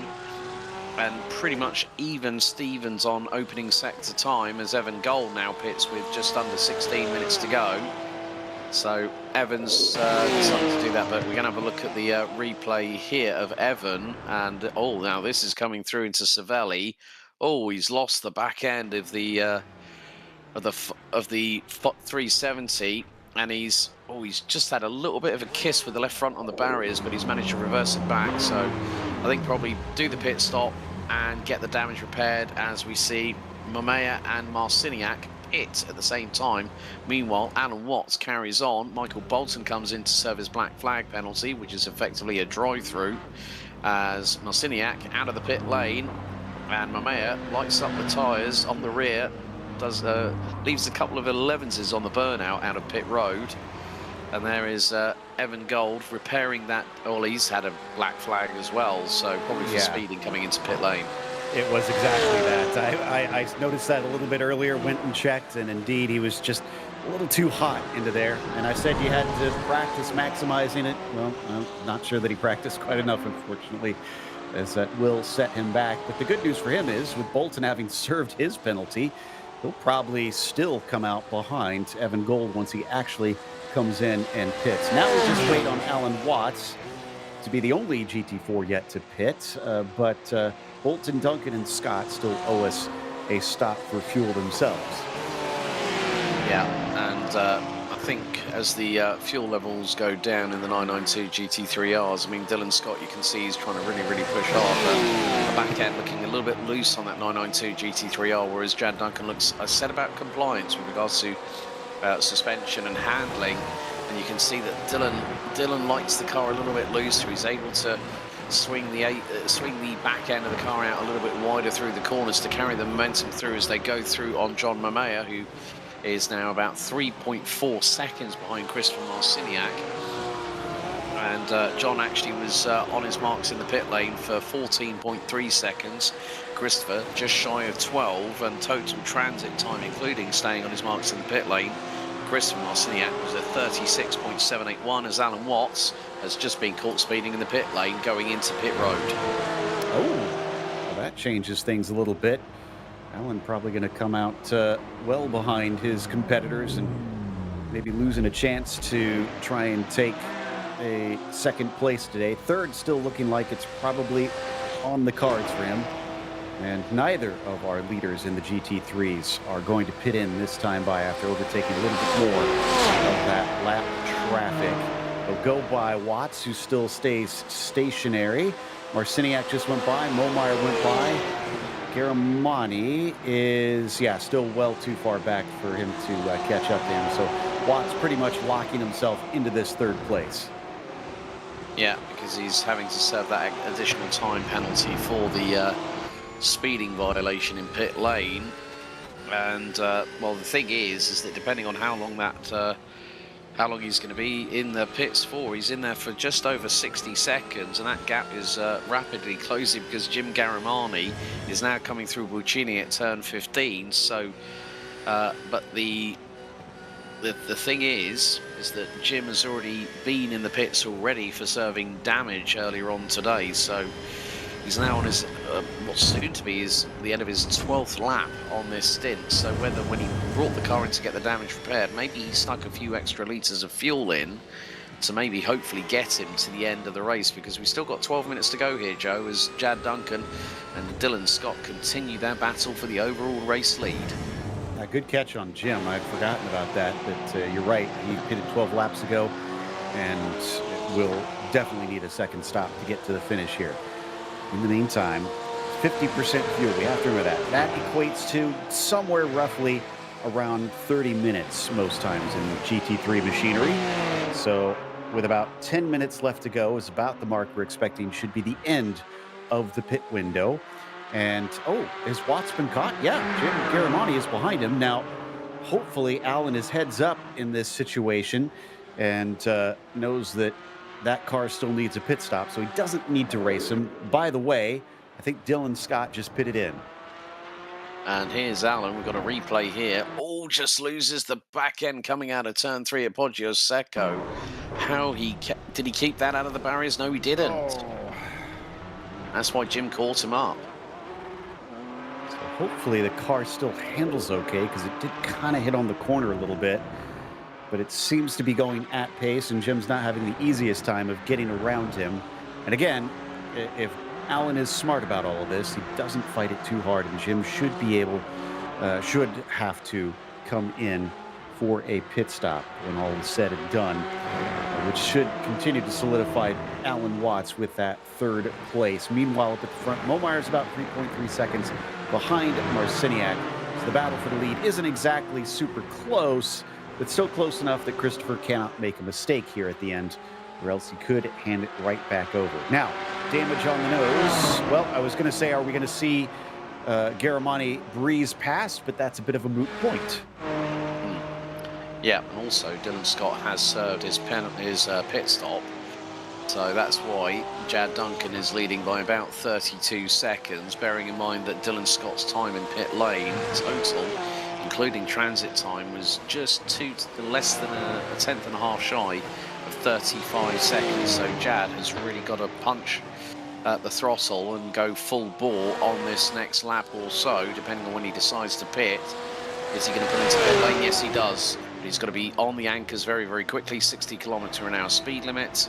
and pretty much even Stevens on opening sector time, as Evan Gold now pits with just under 16 minutes to go. So Evans decided to do that, but we're going to have a look at the replay here of Evan, and oh, now this is coming through into Savelli. Oh, he's lost the back end of the 370, and he's just had a little bit of a kiss with the left front on the barriers, but he's managed to reverse it back. So I think probably do the pit stop and get the damage repaired, as we see Momea and Marciniak pit at the same time. Meanwhile, Alan Watts carries on. Michael Bolton comes in to serve his black flag penalty, which is effectively a drive-through, as Marciniak out of the pit lane, and Momea lights up the tyres on the rear, leaves a couple of 11s on the burnout out of pit road. And there is Evan Gold repairing that. Well, he's had a black flag as well, so probably for speeding coming into pit lane. It was exactly that. I noticed that a little bit earlier, went and checked, and indeed he was just a little too hot into there. And I said you had to practice maximizing it. Well, I'm not sure that he practiced quite enough, unfortunately, as that will set him back. But the good news for him is, with Bolton having served his penalty, he'll probably still come out behind Evan Gold once he actually comes in and pits. Now we just wait on Alan Watts to be the only GT4 yet to pit, but Bolton, Duncan, and Scott still owe us a stop for fuel themselves. Yeah, and I think as the fuel levels go down in the 992 GT3Rs, I mean, Dylan Scott, you can see he's trying to really push hard. The back end looking a little bit loose on that 992 GT3R, whereas Jad Duncan looks, I said about compliance with regards to suspension and handling, and you can see that Dylan likes the car a little bit looser. He's able to swing the back end of the car out a little bit wider through the corners to carry the momentum through as they go through on John Momea, who is now about 3.4 seconds behind Christopher Marciniak. And John actually was on his marks in the pit lane for 14.3 seconds. Christopher just shy of 12, and total transit time, including staying on his marks in the pit lane, Christopher Marciniak was at 36.781, as Alan Watts has just been caught speeding in the pit lane going into pit road. Oh, well, that changes things a little bit. Alan probably going to come out well behind his competitors and maybe losing a chance to try and take a second place today. Third still looking like it's probably on the cards for him. And neither of our leaders in the GT3s are going to pit in this time by after overtaking a little bit more of that lap traffic. They'll go by Watts, who still stays stationary. Marciniak just went by. Momeyer went by. Garamani is, still well too far back for him to catch up to him. So Watts pretty much locking himself into this third place. Yeah, because he's having to serve that additional time penalty for the speeding violation in pit lane. And well, the thing is that depending on how long he's going to be in the pits for, he's in there for just over 60 seconds, and that gap is rapidly closing because Jim Garamani is now coming through Buccini at turn 15. So but the thing is that Jim has already been in the pits already for serving damage earlier on today, so he's now on his what's soon to be the end of his 12th lap on this stint. So whether when he brought the car in to get the damage repaired, maybe he snuck a few extra litres of fuel in to maybe hopefully get him to the end of the race, because we've still got 12 minutes to go here, Joe, as Jad Duncan and Dylan Scott continue their battle for the overall race lead. A good catch on Jim. I'd forgotten about that, but you're right. He pitted 12 laps ago and will definitely need a second stop to get to the finish here. In the meantime, 50% fuel. We have to remember that. That equates to somewhere roughly around 30 minutes most times in GT3 machinery. So with about 10 minutes left to go is about the mark we're expecting should be the end of the pit window. And, oh, is Watts been caught? Yeah, Jim Garamani is behind him. Now, hopefully Alan is heads up in this situation and knows that that car still needs a pit stop, so he doesn't need to race him. By the way, I think Dylan Scott just pitted in. And here's Alan. We've got a replay here. Oh, just loses the back end coming out of turn 3 at Poggio Secco. How did he keep that out of the barriers? No, he didn't. Oh. That's why Jim caught him up. So hopefully the car still handles okay, because it did kind of hit on the corner a little bit. But it seems to be going at pace, and Jim's not having the easiest time of getting around him. And again, if Alan is smart about all of this, he doesn't fight it too hard, and Jim should have to come in for a pit stop when all is said and done, which should continue to solidify Alan Watts with that third place. Meanwhile, up at the front, Momeyer's about 3.3 seconds behind Marciniak. So the battle for the lead isn't exactly super close, but still close enough that Christopher cannot make a mistake here at the end, or else he could hand it right back over. Now, damage on the nose. Well, I was going to say, are we going to see Garamani breeze past? But that's a bit of a moot point. Yeah, and also Dylan Scott has served his pit stop. So that's why Jad Duncan is leading by about 32 seconds, bearing in mind that Dylan Scott's time in pit lane total, including transit time, was just less than a tenth and a half shy of 35 seconds. So Jad has really got to punch at the throttle and go full bore on this next lap or so, depending on when he decides to pit. Is he going to put into pit lane? Yes, he does. But he's got to be on the anchors very, very quickly. 60 km/h speed limit.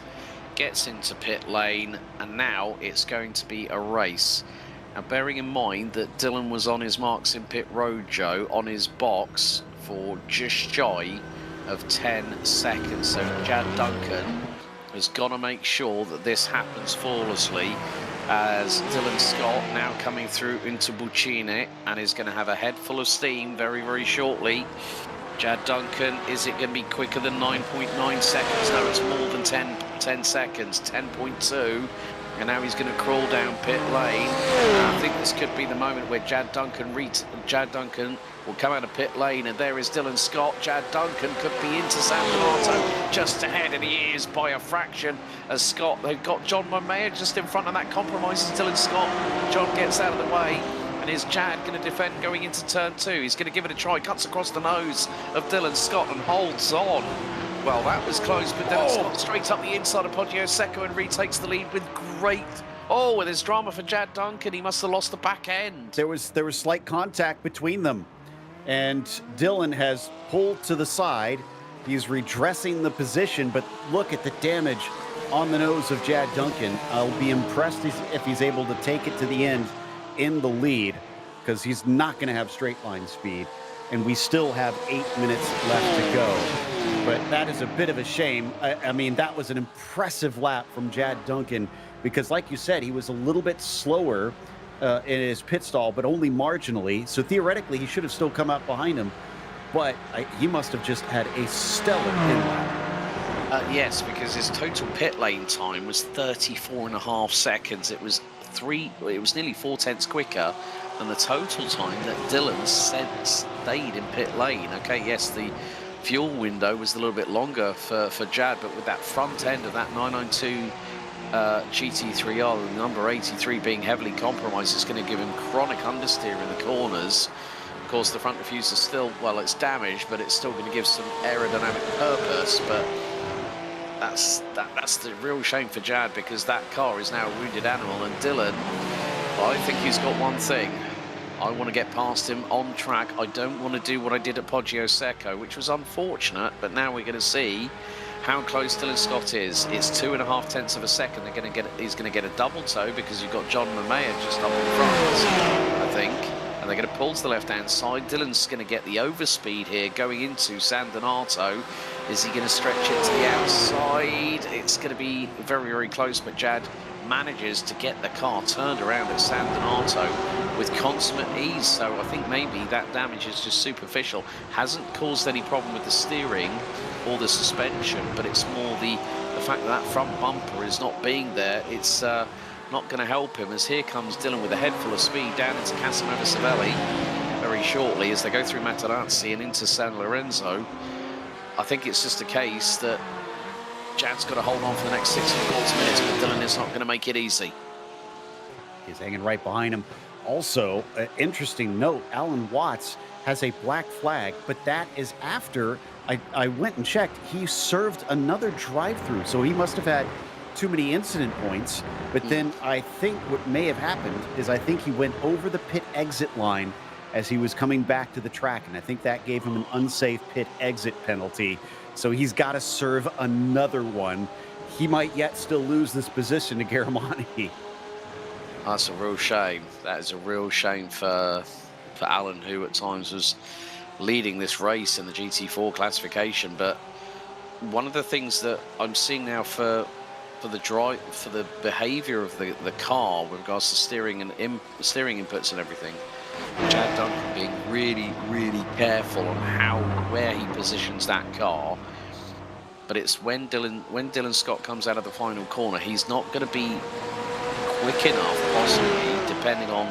Gets into pit lane, and now it's going to be a race. Now, bearing in mind that Dylan was on his marks in pit road, Joe, on his box for just shy of 10 seconds. So Jad Duncan has got to make sure that this happens flawlessly, as Dylan Scott now coming through into Buccine and is going to have a head full of steam very, very shortly. Jad Duncan, is it going to be quicker than 9.9 seconds? No, it's more than 10 seconds, 10.2. And now he's going to crawl down pit lane. I think this could be the moment where Jad Duncan will come out of pit lane, and there is Dylan Scott. Jad Duncan could be into San Donato just ahead, and he is by a fraction as Scott. They've got John Momeyer just in front of that, compromises Dylan Scott. John gets out of the way, and is Jad going to defend going into turn 2? He's going to give it a try, cuts across the nose of Dylan Scott and holds on. Well, that was close, but Dylan Scott straight up the inside of Poggio Secco and retakes the lead with great... Oh, and there's drama for Jad Duncan. He must have lost the back end. There was slight contact between them, and Dylan has pulled to the side. He's redressing the position, but look at the damage on the nose of Jad Duncan. I'll be impressed if he's able to take it to the end in the lead, because he's not going to have straight line speed, and we still have 8 minutes left to go. But that is a bit of a shame. I mean, that was an impressive lap from Jad Duncan, because like you said, he was a little bit slower in his pit stall, but only marginally. So theoretically, he should have still come out behind him. But he must have just had a stellar pit lap. Yes, because his total pit lane time was 34.5 seconds. It was nearly 4 tenths quicker than the total time that Dylan stayed in pit lane. Okay, yes, the fuel window was a little bit longer for Jad, but with that front end of that 992 GT3R, the number 83 being heavily compromised, is going to give him chronic understeer in the corners. Of course, the front diffuser still, well, it's damaged, but it's still going to give some aerodynamic purpose. But that's the real shame for Jad, because that car is now a wounded animal. And Dylan, I think he's got one thing. I want to get past him on track. I don't want to do what I did at Poggio Secco, which was unfortunate, but now we're going to see how close Dylan Scott is. It's 2.5 tenths of a second. He's going to get a double toe, because you've got John Momeyer just up in front, I think. And they're going to pull to the left-hand side. Dylan's going to get the overspeed here going into San Donato. Is he going to stretch it to the outside? It's going to be very, very close, but Jad manages to get the car turned around at San Donato with consummate ease. So I think maybe that damage is just superficial. Hasn't caused any problem with the steering or the suspension, but it's more the fact that front bumper is not being there. It's not going to help him, as here comes Dylan with a head full of speed down into Casanova Savelli very shortly as they go through Materazzi and into San Lorenzo. I think it's just a case that Jad's got to hold on for the next 6 and 40 minutes, but Dylan is not going to make it easy. He's hanging right behind him. Also, interesting note, Alan Watts has a black flag, but that is after I went and checked. He served another drive-through, so he must have had too many incident points. But then I think what may have happened is I think he went over the pit exit line as he was coming back to the track, and I think that gave him an unsafe pit exit penalty. So he's got to serve another one. He might yet still lose this position to Garamani. That's a real shame. That is a real shame for Alan, who at times was leading this race in the GT4 classification. But one of the things that I'm seeing now for the behaviour of the car with regards to steering and steering inputs and everything, Chad Duncan being really, really careful on where he positions that car. But it's when Dylan Scott comes out of the final corner, he's not going to be quick enough, possibly, depending on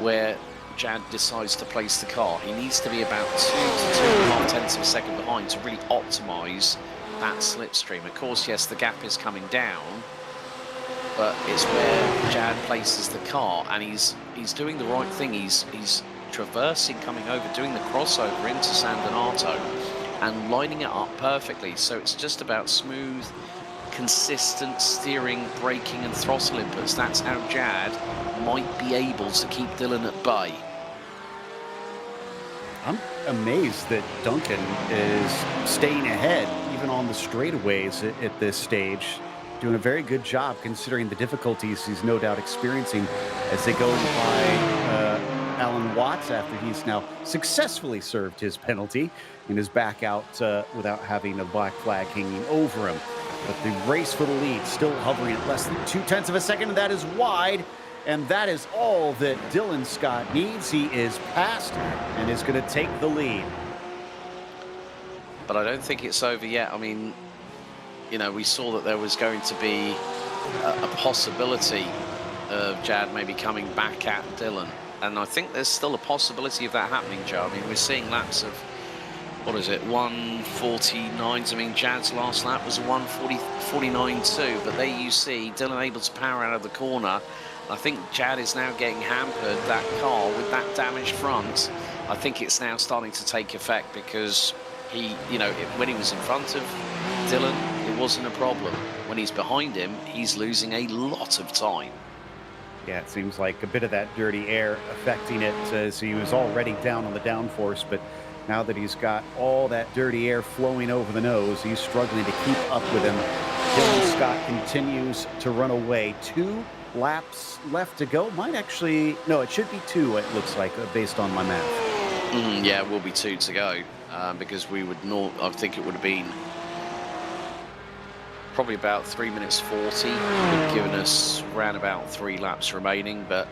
where Jad decides to place the car. He needs to be about 2 to 2.5 tenths of a second behind to really optimise that slipstream. Of course, yes, the gap is coming down, but it's where Jad places the car, and he's doing the right thing. He's traversing, coming over, doing the crossover into San Donato, and lining it up perfectly. So it's just about smooth, consistent steering, braking, and throttle inputs. That's how Jad might be able to keep Dylan at bay. I'm amazed that Duncan is staying ahead, even on the straightaways at this stage. Doing a very good job considering the difficulties he's no doubt experiencing as they go by Alan Watts after he's now successfully served his penalty and is back out without having a black flag hanging over him. But the race for the lead still hovering at less than 2 tenths of a second, and that is wide. And that is all that Dylan Scott needs. He is passed and is going to take the lead. But I don't think it's over yet. I mean, you know, we saw that there was going to be a possibility of Jad maybe coming back at Dylan. And I think there's still a possibility of that happening, Joe. I mean, we're seeing laps of, what is it, 149s. I mean, Jad's last lap was a 149.2. But there you see Dylan able to power out of the corner. I think Jad is now getting hampered, that car, with that damaged front. I think it's now starting to take effect because he, you know, when he was in front of Dylan, it wasn't a problem. When he's behind him, he's losing a lot of time. Yeah, it seems like a bit of that dirty air affecting it as he was already down on the downforce, but now that he's got all that dirty air flowing over the nose, he's struggling to keep up with him. Dylan Scott continues to run away. 2 laps left to go. Might actually, no, it should be 2, it looks like, based on my math. Yeah, it will be 2 to go because we would not, I think it would have been probably about 3 minutes 40, would have given us around about 3 laps remaining. But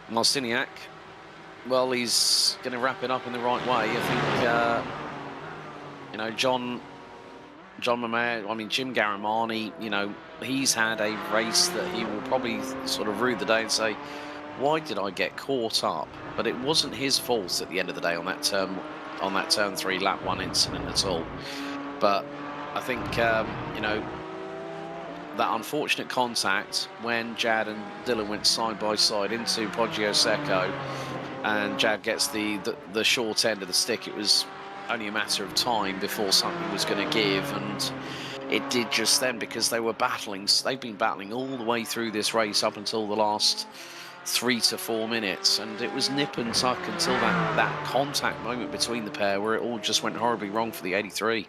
Marciniak, well, he's going to wrap it up in the right way. I think, you know, Jim Garamani, you know, he's had a race that he will probably sort of rue the day and say, why did I get caught up? But it wasn't his fault at the end of the day on that turn 3 lap 1 incident at all. But I think, you know, that unfortunate contact when Jad and Dylan went side by side into Poggio Secco, and Jad gets the short end of the stick, it was only a matter of time before something was going to give, and it did just then, because they were battling. They've been battling all the way through this race up until the last 3 to 4 minutes, and it was nip and tuck until that contact moment between the pair where it all just went horribly wrong for the 83.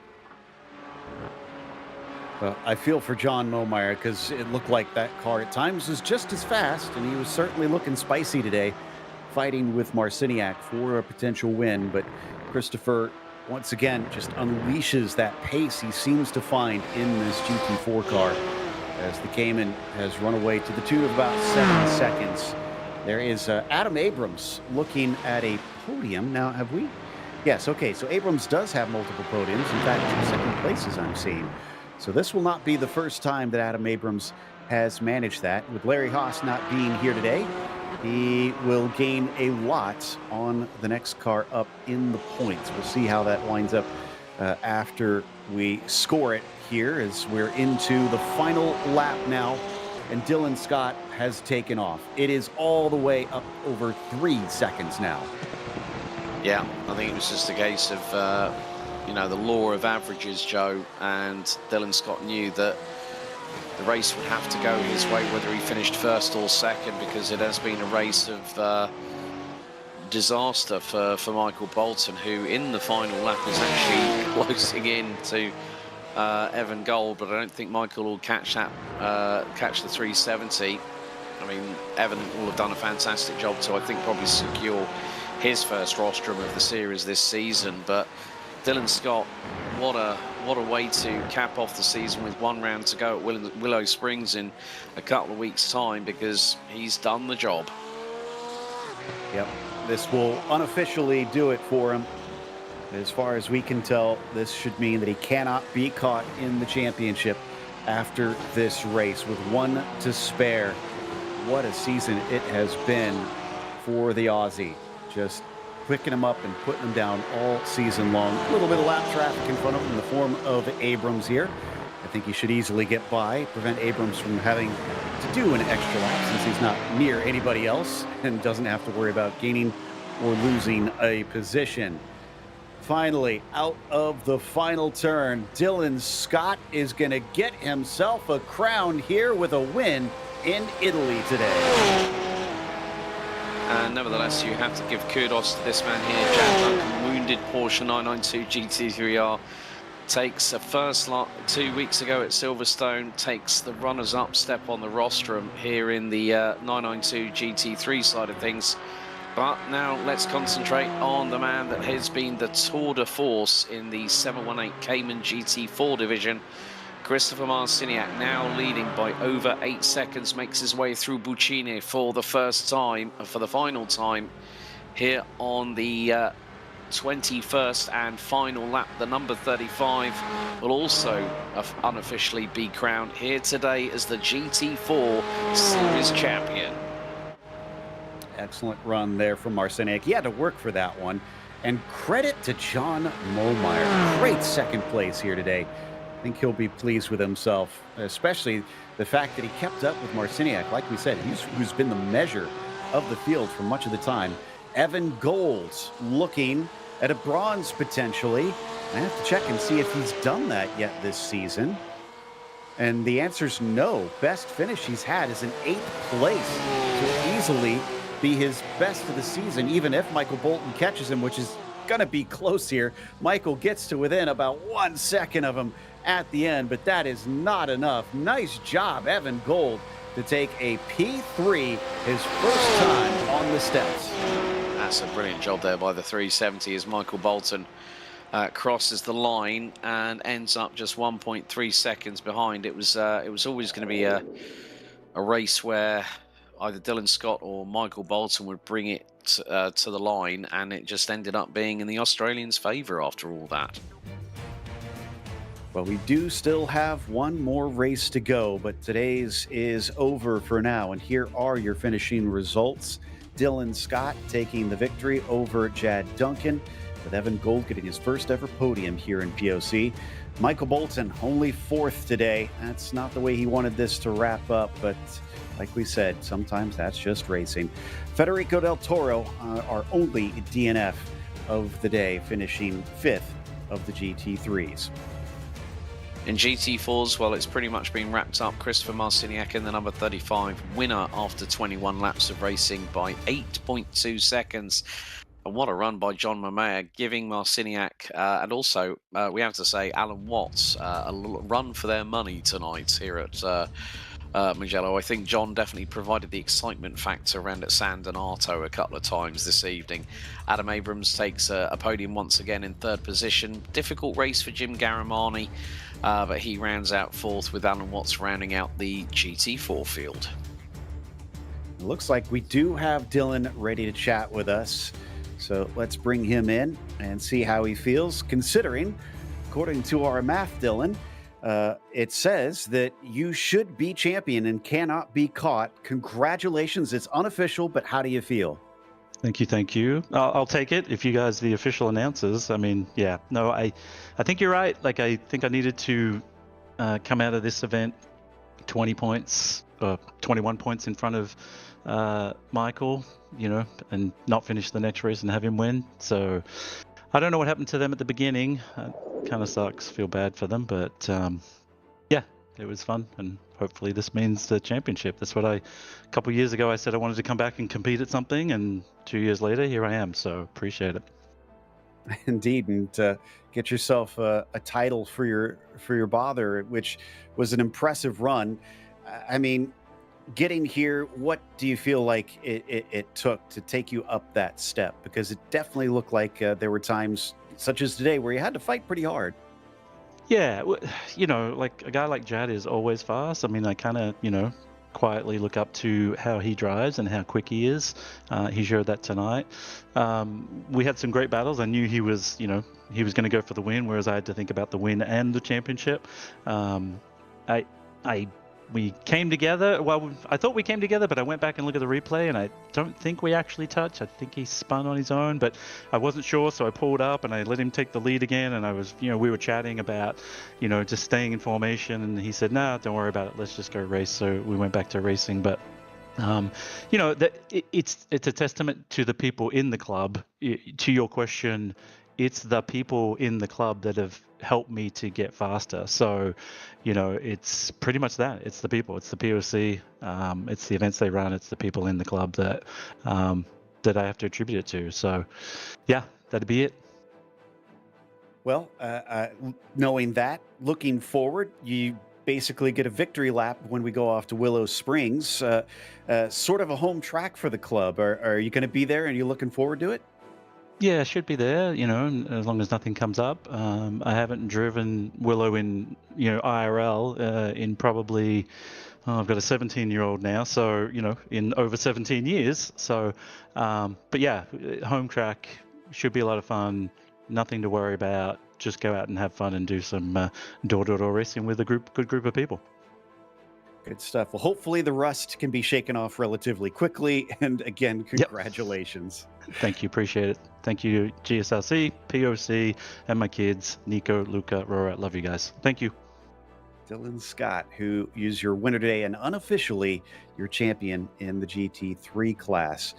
Well, I feel for John Momeyer because it looked like that car at times was just as fast, and he was certainly looking spicy today, fighting with Marciniak for a potential win. But Christopher, once again, just unleashes that pace he seems to find in this GT4 car as the Cayman has run away to the tune of about 7 seconds. There is Adam Abrams looking at a podium. Now, have we? Yes, okay, so Abrams does have multiple podiums. In fact, 2 second places I'm seeing. So this will not be the first time that Adam Abrams has managed that. With Larry Haas not being here today, he will gain a lot on the next car up in the points. We'll see how that winds up after we score it here, as we're into the final lap now, and Dylan Scott has taken off. It is all the way up over 3 seconds now. Yeah, I think it was just a case of, the law of averages, Joe, and Dylan Scott knew that the race would have to go his way, whether he finished first or second, because it has been a race of disaster for Michael Bolton, who in the final lap is actually closing in to Evan Gold, but I don't think Michael will catch the 370. I mean, Evan will have done a fantastic job to, I think, probably secure his first rostrum of the series this season. But Dylan Scott, what a way to cap off the season with 1 round to go at Willow Springs in a couple of weeks' time, because he's done the job. Yep, this will unofficially do it for him. As far as we can tell, this should mean that he cannot be caught in the championship after this race with 1 to spare. What a season it has been for the Aussie. Just picking him up and putting him down all season long. A little bit of lap traffic in front of him in the form of Abrams here. I think he should easily get by, prevent Abrams from having to do an extra lap, since he's not near anybody else and doesn't have to worry about gaining or losing a position. Finally, out of the final turn, Dylan Scott is going to get himself a crown here with a win in Italy today. And nevertheless, you have to give kudos to this man here, Jack Duncan, wounded Porsche 992 GT3R. Takes a first lot 2 weeks ago at Silverstone, takes the runners-up step on the rostrum here in the 992 GT3 side of things. But now let's concentrate on the man that has been the tour de force in the 718 Cayman GT4 division. Christopher Marciniak, now leading by over 8 seconds, makes his way through Buccine for the first time, for the final time, here on the 21st and final lap. The number 35 will also unofficially be crowned here today as the GT4 Series champion. Excellent run there from Marciniak. He had to work for that one. And credit to John Mollmeyer. Great second place here today. I think he'll be pleased with himself, especially the fact that he kept up with Marciniak. Like we said, who's been the measure of the field for much of the time. Evan Gold looking at a bronze potentially. I have to check and see if he's done that yet this season. And the answer's no. Best finish he's had is an 8th place. So easily be his best of the season, even if Michael Bolton catches him, which is going to be close here. Michael gets to within about 1 second of him at the end, but that is not enough. Nice job, Evan Gold, to take a P3 his first time on the steps. That's a brilliant job there by the 370 as Michael Bolton crosses the line and ends up just 1.3 seconds behind. It was always going to be a race where either Dylan Scott or Michael Bolton would bring it to the line, and it just ended up being in the Australians' favour after all that. Well, we do still have one more race to go, but today's is over for now, and here are your finishing results. Dylan Scott taking the victory over Chad Duncan, with Evan Gold getting his first ever podium here in POC. Michael Bolton only 4th today. That's not the way he wanted this to wrap up, but like we said, sometimes that's just racing. Federico Del Toro, our only DNF of the day, finishing 5th of the GT3s. In GT4s, well, it's pretty much been wrapped up. Christopher Marciniak in the number 35, winner after 21 laps of racing by 8.2 seconds. And what a run by John Mollmeyer, giving Marciniak and also, we have to say, Alan Watts a run for their money tonight here at Mugello. I think John definitely provided the excitement factor around at San Donato a couple of times this evening. Adam Abrams takes a podium once again in 3rd position. Difficult race for Jim Garamani, but he rounds out 4th with Alan Watts rounding out the GT4 field. It looks like we do have Dylan ready to chat with us. So let's bring him in and see how he feels, considering, according to our math, Dylan, It says that you should be champion and cannot be caught. Congratulations. It's unofficial, but how do you feel? Thank you, thank you. I'll take it if you guys are the official announcers. I mean, yeah, no, I think you're right. Like, I think I needed to come out of this event 20 points, 21 points in front of Michael, and not finish the next race and have him win. So I don't know what happened to them at the beginning. Kind of sucks. Feel bad for them, but yeah, it was fun, and hopefully this means the championship. That's what a couple years ago I said I wanted to come back and compete at something, and 2 years later, here I am. So appreciate it. Indeed, and get yourself a title for your bother, which was an impressive run. I mean, getting here, what do you feel like it took to take you up that step? Because it definitely looked like there were times, such as today, where you had to fight pretty hard. Yeah, like a guy like Jad is always fast. I mean, I kind of, quietly look up to how he drives and how quick he is. He showed that tonight. We had some great battles. I knew he was going to go for the win, whereas I had to think about the win and the championship. We came together. Well, I thought we came together, but I went back and looked at the replay, and I don't think we actually touched. I think he spun on his own, but I wasn't sure, so I pulled up and I let him take the lead again. And I was, we were chatting about, just staying in formation, and he said, "Nah, don't worry about it. Let's just go race." So we went back to racing, but. It's a testament to the people in the club. To your question, it's the people in the club that have helped me to get faster. So, it's pretty much that. It's the people. It's the POC. It's the events they run. It's the people in the club that I have to attribute it to. So, yeah, that'd be it. Well, knowing that, looking forward, you basically get a victory lap when we go off to Willow Springs, sort of a home track for the club. Are you going to be there, and you looking forward to it? Yeah, should be there, as long as nothing comes up. I haven't driven Willow in, IRL in probably, I've got a 17-year-old now, so, in over 17 years. So, but yeah, home track should be a lot of fun. Nothing to worry about. Just go out and have fun and do some door-to-door racing with a good group of people. Good stuff. Well, hopefully the rust can be shaken off relatively quickly. And again, congratulations. Yep. Thank you. Appreciate it. Thank you, GSRC, POC, and my kids, Nico, Luca, Rora. Love you guys. Thank you. Dylan Scott, who is your winner today and unofficially your champion in the GT3 class.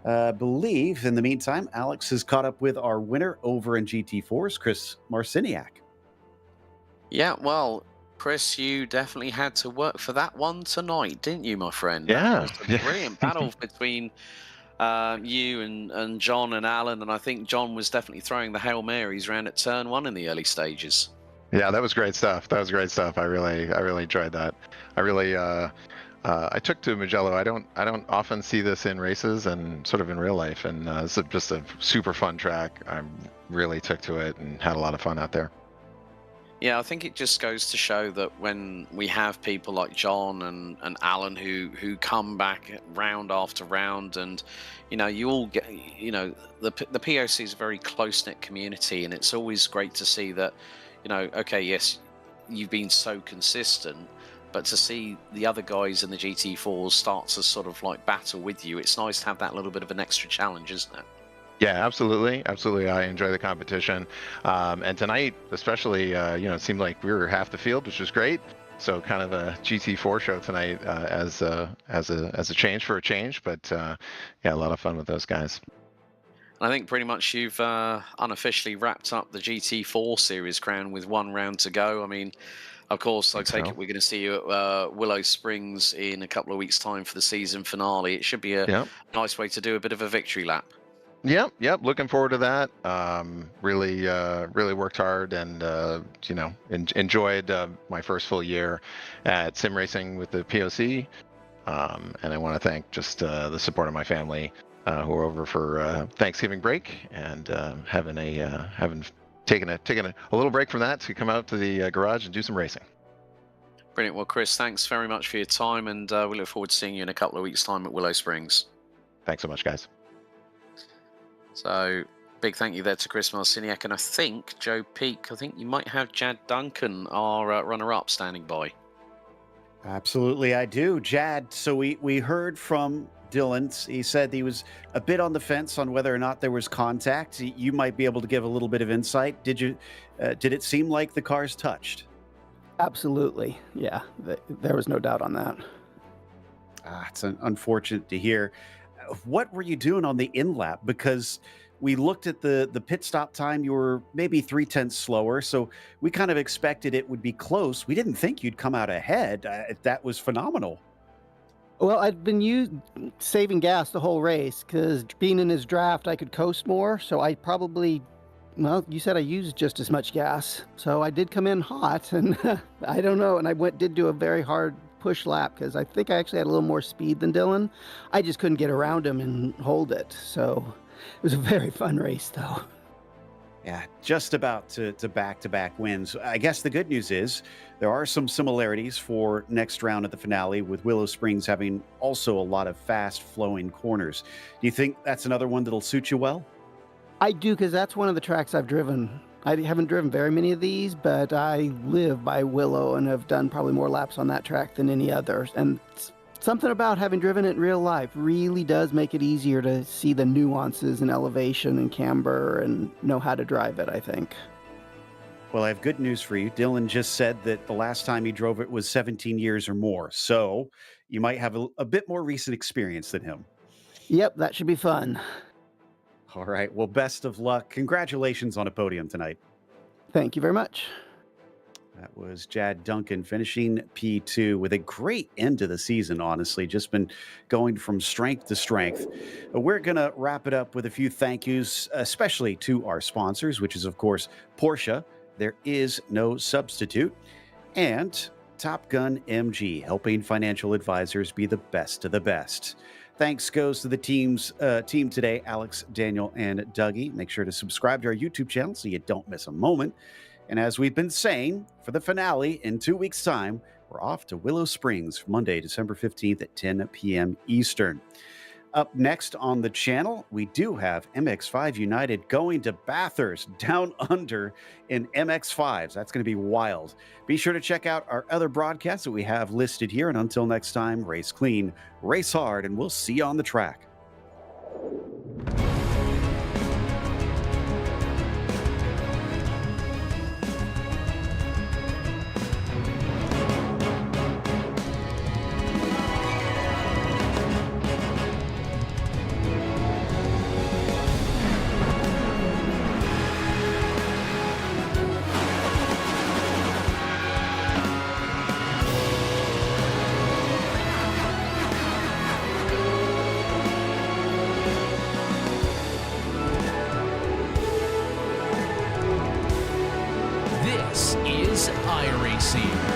I believe, in the meantime, Alex has caught up with our winner over in GT4's Chris Marciniak. Yeah, well, Chris, you definitely had to work for that one tonight, didn't you, my friend? Yeah. That was a brilliant battle between you and John and Alan, and I think John was definitely throwing the Hail Marys around at turn one in the early stages. Yeah, that was great stuff. I really enjoyed that. I took to Mugello. I don't often see this in races and sort of in real life, and it's just a super fun track. I really took to it and had a lot of fun out there. Yeah, I think it just goes to show that when we have people like John and Alan who come back round after round, and you all get, the POC is a very close-knit community, and it's always great to see that, okay, yes, you've been so consistent, but to see the other guys in the GT4s start to sort of like battle with you, it's nice to have that little bit of an extra challenge, isn't it? Yeah, absolutely. I enjoy the competition, and tonight especially, it seemed like we were half the field, which was great. So kind of a GT4 show tonight as a change for a change, but yeah, a lot of fun with those guys. I think pretty much you've unofficially wrapped up the GT4 series crown with one round to go. I mean, of course, I take it we're going to see you at Willow Springs in a couple of weeks' time for the season finale. It should be a nice way to do a bit of a victory lap. Yep. Looking forward to that. Really worked hard and enjoyed my first full year at sim racing with the POC. And I want to thank just the support of my family who are over for Thanksgiving break and having taken a little break from that to come out to the garage and do some racing. Brilliant. Well, Chris, thanks very much for your time, and we look forward to seeing you in a couple of weeks' time at Willow Springs. Thanks so much, guys. So Big thank you there to Chris Marciniak, and I think Joe Peak. I think you might have Jad Duncan, our runner-up, standing by. Absolutely, I do. Jad, so we heard from Dylan. He said he was a bit on the fence on whether or not there was contact. You might be able to give a little bit of insight. Did it seem like the cars touched? Absolutely. Yeah, there was no doubt on that. It's unfortunate to hear. What were you doing on the in-lap? Because we looked at the pit stop time. You were maybe 0.3 slower, so we kind of expected it would be close. We didn't think you'd come out ahead. That was phenomenal. Well, I'd been saving gas the whole race because being in his draft, I could coast more. So I probably, well, you said I used just as much gas. So I did come in hot, and I don't know. And I did do a very hard push lap because I think I actually had a little more speed than Dylan. I just couldn't get around him and hold it. So it was a very fun race, though. Yeah, just about to back-to-back wins. I guess the good news is there are some similarities for next round at the finale, with Willow Springs having also a lot of fast-flowing corners. Do you think that's another one that'll suit you well? I do, because that's one of the tracks I've driven. I haven't driven very many of these, but I live by Willow and have done probably more laps on that track than any others. And something about having driven it in real life really does make it easier to see the nuances and elevation and camber and know how to drive it, I think. Well, I have good news for you. Dylan just said that the last time he drove it was 17 years or more. So you might have a bit more recent experience than him. Yep, that should be fun. All right. Well, best of luck. Congratulations on a podium tonight. Thank you very much. That was Jad Duncan finishing P2 with a great end to the season, honestly. Just been going from strength to strength. We're going to wrap it up with a few thank yous, especially to our sponsors, which is, of course, Porsche. There is no substitute. And Top Gun MG, helping financial advisors be the best of the best. Thanks goes to the team today, Alex, Daniel, and Dougie. Make sure to subscribe to our YouTube channel so you don't miss a moment. And as we've been saying, for the finale in 2 weeks' time, we're off to Willow Springs, Monday, December 15th at 10 p.m. Eastern. Up next on the channel, we do have MX5 United going to Bathurst, down under in MX5s. That's going to be wild. Be sure to check out our other broadcasts that we have listed here. And until next time, race clean, race hard, and we'll see you on the track. This is iRacing.